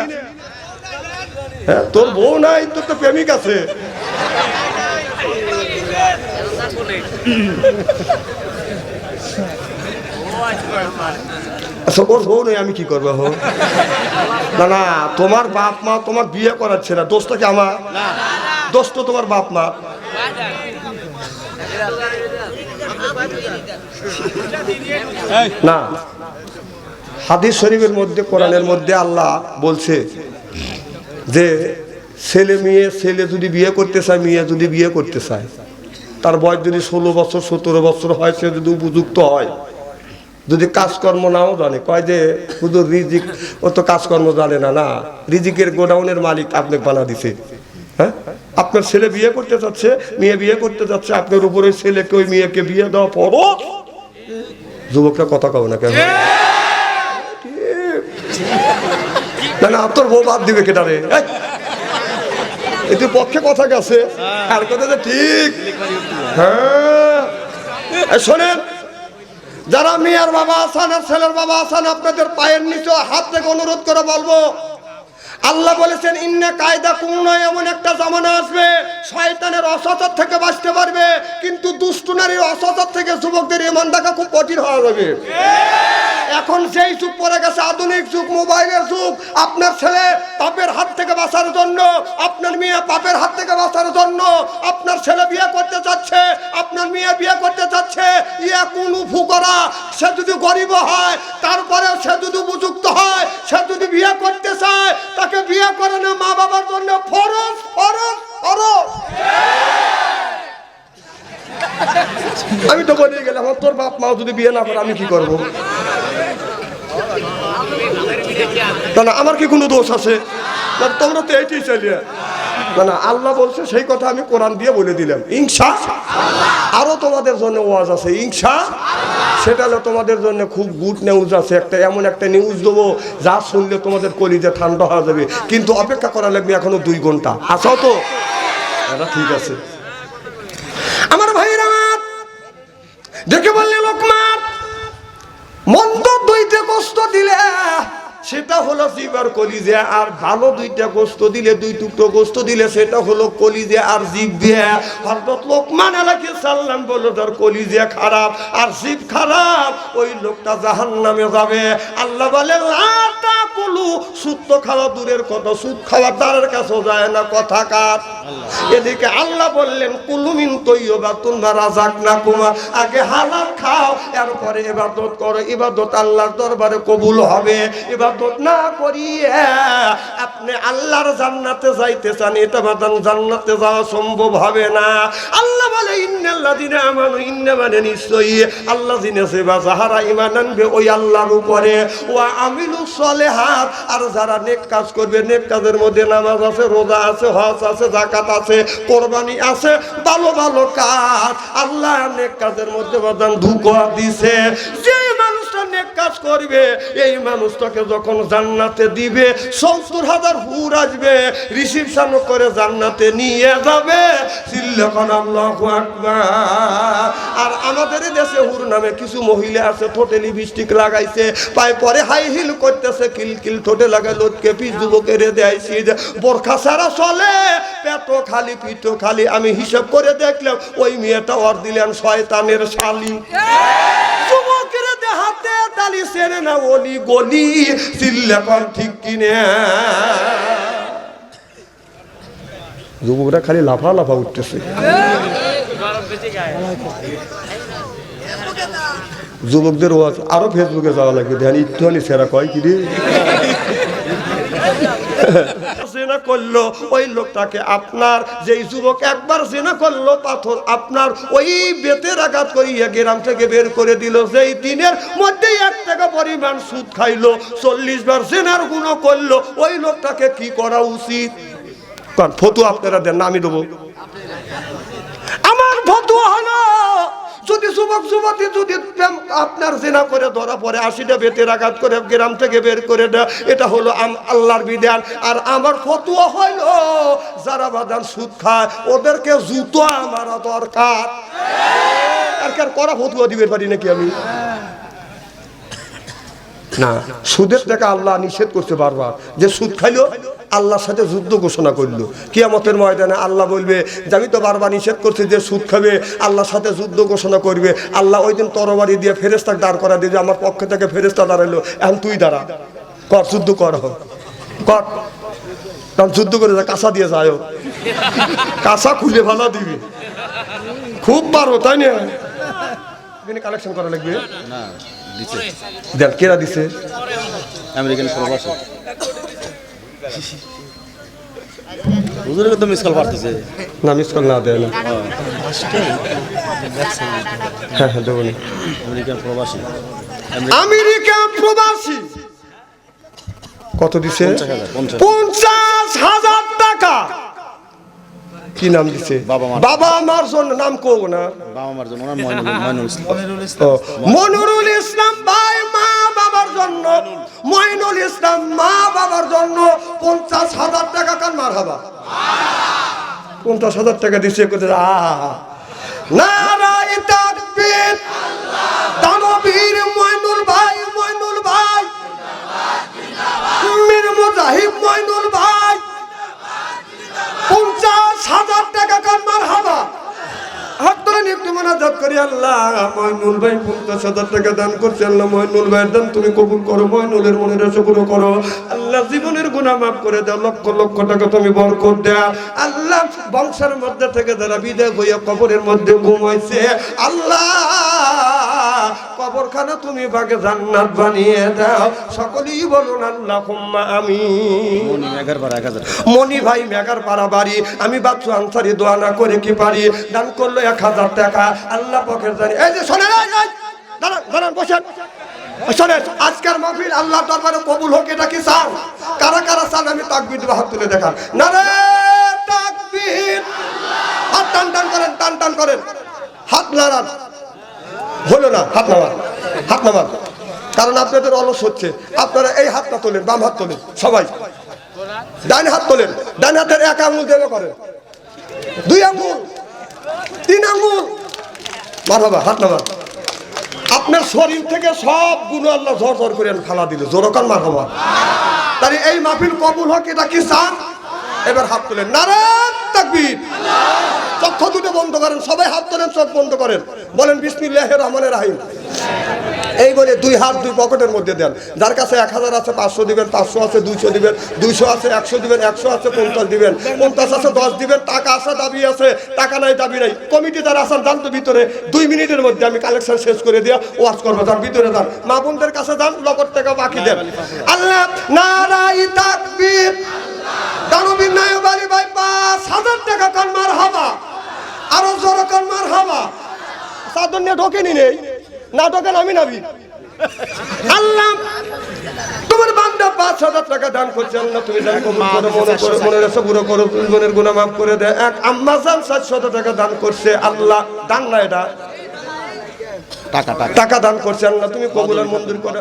হ্যাঁ, তোর বউ নাই, তোর তো প্রেমিক আছে। আচ্ছা, ওর বউ নেই, আমি কি করবো? না না, তোমার বাপ মা তোমার বিয়ে করাচ্ছে না, দোষটা কি আমার? দোষ তো তোমার বাপ মা। না, হাদিস শরীফের মধ্যে, কোরআনের মধ্যে আল্লাহ বলছে যে ছেলে যদি বিয়ে করতে চায়, মেয়ে যদি বিয়ে করতে চায়, তার বয়স যদি 16 বছর 17 বছর হয়, সে যদি উপযুক্ত হয়, যদি কাজকর্ম নাও জানে, কয় যে শুধু রিজিক, ও তো কাজকর্ম জানে না। না, রিজিকের গোডাউনের মালিক আপনাকে বানা দিছে। হ্যাঁ, আপনার ছেলে বিয়ে করতে চাচ্ছে, মেয়ে বিয়ে করতে যাচ্ছে, আপনার উপরে ছেলেকে ওই মেয়েকে বিয়ে দেওয়া ফরজ। যুবকরা কথা কও না কেন? না না, তোর বউ বাদ দিবে কেটারে? এতে পক্ষে কথা গেছে, আর কথা যে ঠিক। হ্যাঁ, শোনেন, যারা মেয়ের বাবা আছেন আর ছেলের বাবা আছেন, আপনাদের পায়ের নিচে হাত থেকে অনুরোধ করে বলবো, আল্লাহ বলেছেন ইন্না কায়দা কুমনায়, এমন একটা জামানা আসবে শয়তানের অসচর থেকে বাঁচতে পারবে, কিন্তু দুষ্ট নারীর অসচর থেকে যুবকদের ঈমান রাখা খুব কঠিন হয়ে যাবে। এখন সেই যুগ পড়ে গেছে, আধুনিক যুগ, মোবাইলের যুগ। আপনার ছেলে পাপের হাত থেকে বাঁচার জন্য, আপনার মেয়ে পাপের হাত থেকে বাঁচার জন্য, আপনার ছেলে বিয়ে করতে চাচ্ছে, আপনার মেয়ে বিয়ে করতে চাচ্ছে, ইয়া কোন ফুকরা, সে যদি গরিব হয়, তারপরে সে যদি উপযুক্ত হয়, সে যদি বিয়ে করতে চায়, তাকে বিয়ে করে না মা বাবার জন্য ফরজ ফরজ ফরজ। আমি তো বলে গেলাম, তোর বাপ মা যদি বিয়ে না করে আমি কি করবো? না, আমার কি কোনো দোষ আছে? না, তোমরা তো এইটাই চালিয়ে। না, আল্লাহ বলছে সেই কথা আমি কোরআন দিয়ে বলে দিলাম। ইনশাআল্লাহ আরো তোমাদের জন্য ওয়াজ আছে, ইনশাআল্লাহ। সেটা হলো তোমাদের জন্য খুব গুড নিউজ আছে, একটা এমন একটা নিউজ দেবো যা শুনলে তোমাদের কলিজা ঠান্ডা হয়ে যাবে, কিন্তু অপেক্ষা করা লাগবে এখনো 2 ঘন্টা। আসাও তো? ঠিক আছে আমার ভাইরা, দেখে বললে লোকমান, মন্দ 2টা কষ্ট দিলে সেটা হলো জিবার কলিজা, আর ভালো 2টা গোস্ত দিলে, 2 টুকরো গোস্ত দিলে সেটা হলো কলিজা আর জিভ দিয়ে। হযরত লোকমান আলাইহিস সালাম বলল, যার কলিজা খারাপ আর জিভ খারাপ, ওই লোকটা জাহান্নামে যাবে। আল্লাহ বলে লা তাকুলু, সুদ তো খাওয়া দূরের কথা, সুদ খাওয়া দ্বারের কাছে যায় না, কথা কার? এদিকে আল্লাহ বললেন কুলু মিন তাইয়্যিবাতুন মা রাযাকনাকুম, আগে হালাল খাও, এরপরে ইবাদত করো, ইবাদত আল্লাহর দরবারে কবুল হবে। ইবাদত না করিয়ে আপনি আল্লাহর জান্নাতে যাইতে চান, এটা বাদান জান্নাতে যাওয়া সম্ভব হবে না। আল্লাহ বলে ইন্নাল্লাযিনা আমানু, ইন্না মানে নিশ্চয়ই, আল্লাযিনা সেবা যাহারা ঈমান আনবে ওই আল্লাহর উপরে, ওয়া আমিলুস সলিহাত, আর যারা নেক কাজ করবে, নেক কাজের মধ্যে নামাজ আছে, রোজা আছে, হজ আছে, যাকাত আছে, কোরবানি আছে, ভালো ভালো কাজ। আল্লাহ নেক কাজের মধ্যে বাদান ধোঁকা দিছে। যে মানুষটা নেক কাজ করবে, এই মানুষটাকে যখন জান্নাতে দিবে, ৭০,০০০ হুর আসবে, রিসিপশন করে জান্নাতে নিয়ে যাবে। চিল্লাখন আল্লাহু আকবার। আর আমাদের দেশে হুর নামে কিছু মহিলা আছে, ঠোঁটে লিপস্টিক লাগাইছে, পায়ে পরে হাই হিল করতেছে, কিলকিল ঠোঁটে লাগাই লোটকে পিস যুবকের দেয়ছি, বোরখা ছাড়া চলে, পেটো খালি পিঠো খালি। আমি হিসাব করে দেখলাম ওই মেয়েটা ওর দিলেন শয়তানের শালি। যুবকের দেহাতে তালি সেরে না ওলি গলি, চিল্লাখন ঠিক কিনে। যুবকরা খালি লাফা লাফা উঠতেছে। যুবকদের ওয়াজ আরো ফেসবুকে যাওয়া লাগবে, ধ্যান একটুখানি সেরা কয় কি রে জেনা করলো ওই লোকটাকে, আপনার যেই যুবক একবার জেনা করলো, পাথর আপনার ওই বেতের আঘাত করিয়া গ্রাম থেকে বের করে দিল। যেই দিনের মধ্যে 1 টাকা পরিমাণ সুদ খাইলো, 40 বার জেনার গুনাহ করলো, ওই লোকটাকে কি করা উচিত? কারণ ফতোয়া আপনারা দেন না, আমি দেবো। আমার ফতোয়া হলো, যদি যুবক যুবতী যদি আপনার জেনা করে ধরা পড়ে, 80টা বেতের আঘাত করে গ্রাম থেকে বের করে দেয়, এটা হলো আল্লাহর বিধান। আর আমার ফতোয়া হইল, যারা বাদান সুদ খায় ওদেরকে জুতো মারা দরকার। আর কার করা ফতোয়া দিবে পারি নাকি আমি? না, সুদের টাকা আল্লাহ নিষেধ করতে বারবার, যে সুদ খাইলো আল্লাহর সাথে যুদ্ধ ঘোষণা করলো। কিয়ামতের ময়দানে আল্লাহ বলবে যে আমি তো বারবার নিষেধ করছি, যে সুদ খাবে আল্লাহর সাথে যুদ্ধ ঘোষণা করবে। আল্লাহ ওই দিন তরবারি দিয়ে ফেরেশতাকে দাঁড় করা দিয়ে, আমার পক্ষ থেকে ফেরেশতা দাঁড়ালো, এখন তুই দাঁড়া, কর যুদ্ধ কর, কর। কারণ যুদ্ধ করে যা, কাঁচা দিয়ে যায়, কাঁচা খুলে ভালো দিবি, খুব বারো, তাই না? কালেকশন করা লাগবে না, দেন কেরা দিছে? আমেরিকান প্রবাসী হুজুরে তো মিস কল পারতেছে না, মিস কল না দেয় না। হ্যাঁ হ্যাঁ দেবো না, আমেরিকান প্রবাসী। আমেরিকা প্রবাসী কত দিছে? 50,000 টাকা। কি নাম দিছে? বাবা মার জন্য। নাম কব না, বাবা মার জন্য ওনার মইনুল ইসলাম। মনিরুল ইসলাম ভাই মা বাবার জন্য, মইনুল ইসলাম মা বাবার জন্য 50,000 টাকা। কান মারহাবা। 50,000 টাকা দিছে। নারায়ে তাকবীর। দানবীর মইনুল ভাই, মইনুল ভাই, মীর মুজাহিদ মইনুল ভাই, 50,000 টাকা। কান মারহাবা। হাত ধরে একটু মোনাজাত করি। আল্লাহ, মইনুল ভাই 50,000 টাকা দান করছে। আল্লাহ, মইনুল ভাইয়ের দান তুমি কবুল করো, মইনুলের মনের আশা পুরো করো। আল্লাহ, জীবনের গুনাহ মাফ করে দাও, লক্ষ লক্ষ টাকা তুমি বরকত দাও। আল্লাহ, বংশের মধ্যে থেকে যারা বিদায় হইয়া কবরের মধ্যে ঘুমাইছে, আল্লাহ কবরখানা তুমি বাগে জান্নাত বানিয়ে দাও। সকলেই বলুন আল্লাহুম্মা আমিন। মনি ভাই মেগার পাড়া বাড়ি। আমি বাচ্চু আনসারি দোয়া না করে কি পারি? দান করলো 1,000 টাকা। আল্লাহ পকের জানি। এই যে শোনেন, দাঁড়ান দাঁড়ান, বসেন শোনেন। আজকের মাহফিল আল্লাহ দরবারে কবুল হোক, এটা কি চান? কারা কারা চান? আমি তাকবীর দেব, হাত তুলে দেখান। নারে তাকবীর। হাত টান টান করেন, টান টান করেন, হাত নাড়ান। হলো না, হাত নামান, হাত নামান। কারণ আপনাদের অলস হচ্ছে। আপনারা এই হাতটা তোলেন, বাম হাত তোলেন, সবাই ডান হাত তোলেন। ডান হাতের 1 আঙ্গুল দেবে করেন, 2 আঙ্গুল, 3 আঙ্গুল। মারহাবা, হাত নামান। আপনার শরীর থেকে সব গুণ আল্লাহ ঝর ঝর করে ফালা দিল। জোরকান মারহাবা। তাহলে এই মাহফিল কবুল হোক, এটা কি চান? এবার হাত তোলেন। নারে তাকবীর। চক্ষু দুটো বন্ধ করেন, সবাই হাত তোলেন, চোখ বন্ধ করেন, বলেন বিসমিল্লাহির রহমানির রহিম। এই বলে 2 হাত 2 পকেটের মধ্যে দেন। যার কাছে 1,000 আছে 500 দিবেন, 500 আছে 200 দিবেন, 200 আছে 100 দিবেন, 100 আছে 50 দিবেন, 50 আছে 10 দিবেন। টাকা আছে, দাবি আছে, টাকা নাই, দাবি নাই। কমিটি যারা আছেন যান তো ভিতরে। 2 মিনিটের মধ্যে আমি কালেকশন শেষ করে দিয়া ওয়াজ করবো। যান ভিতরে, যান মা বোনদের কাছে যান, নগদ টাকা বাকি দেন। আল্লাহ, নারায়ে তাকবীর। দানবীর নায়ক আলী ভাই 5,000 টাকা। কান মারহাবা। আরো জোরে কান মারহাবা। সাধন নিয়ে ঢোকেনি নেই না, ঢোকেন আমি নাবি। আল্লাহ, তোমার বান্দা 5,000 টাকা দান করছে। আল্লাহ, তুমি দান কবুল করো, মনে করো, মনের আশা পুরো করো, জীবনের গুনাহ মাফ করে দেয়। এক আম্মা জান 700 টাকা দান করছে। আল্লাহ, দান না, এটা টাকা দান করছে। আল্লাহ, তুমি কবুল আর মঞ্জুর করো।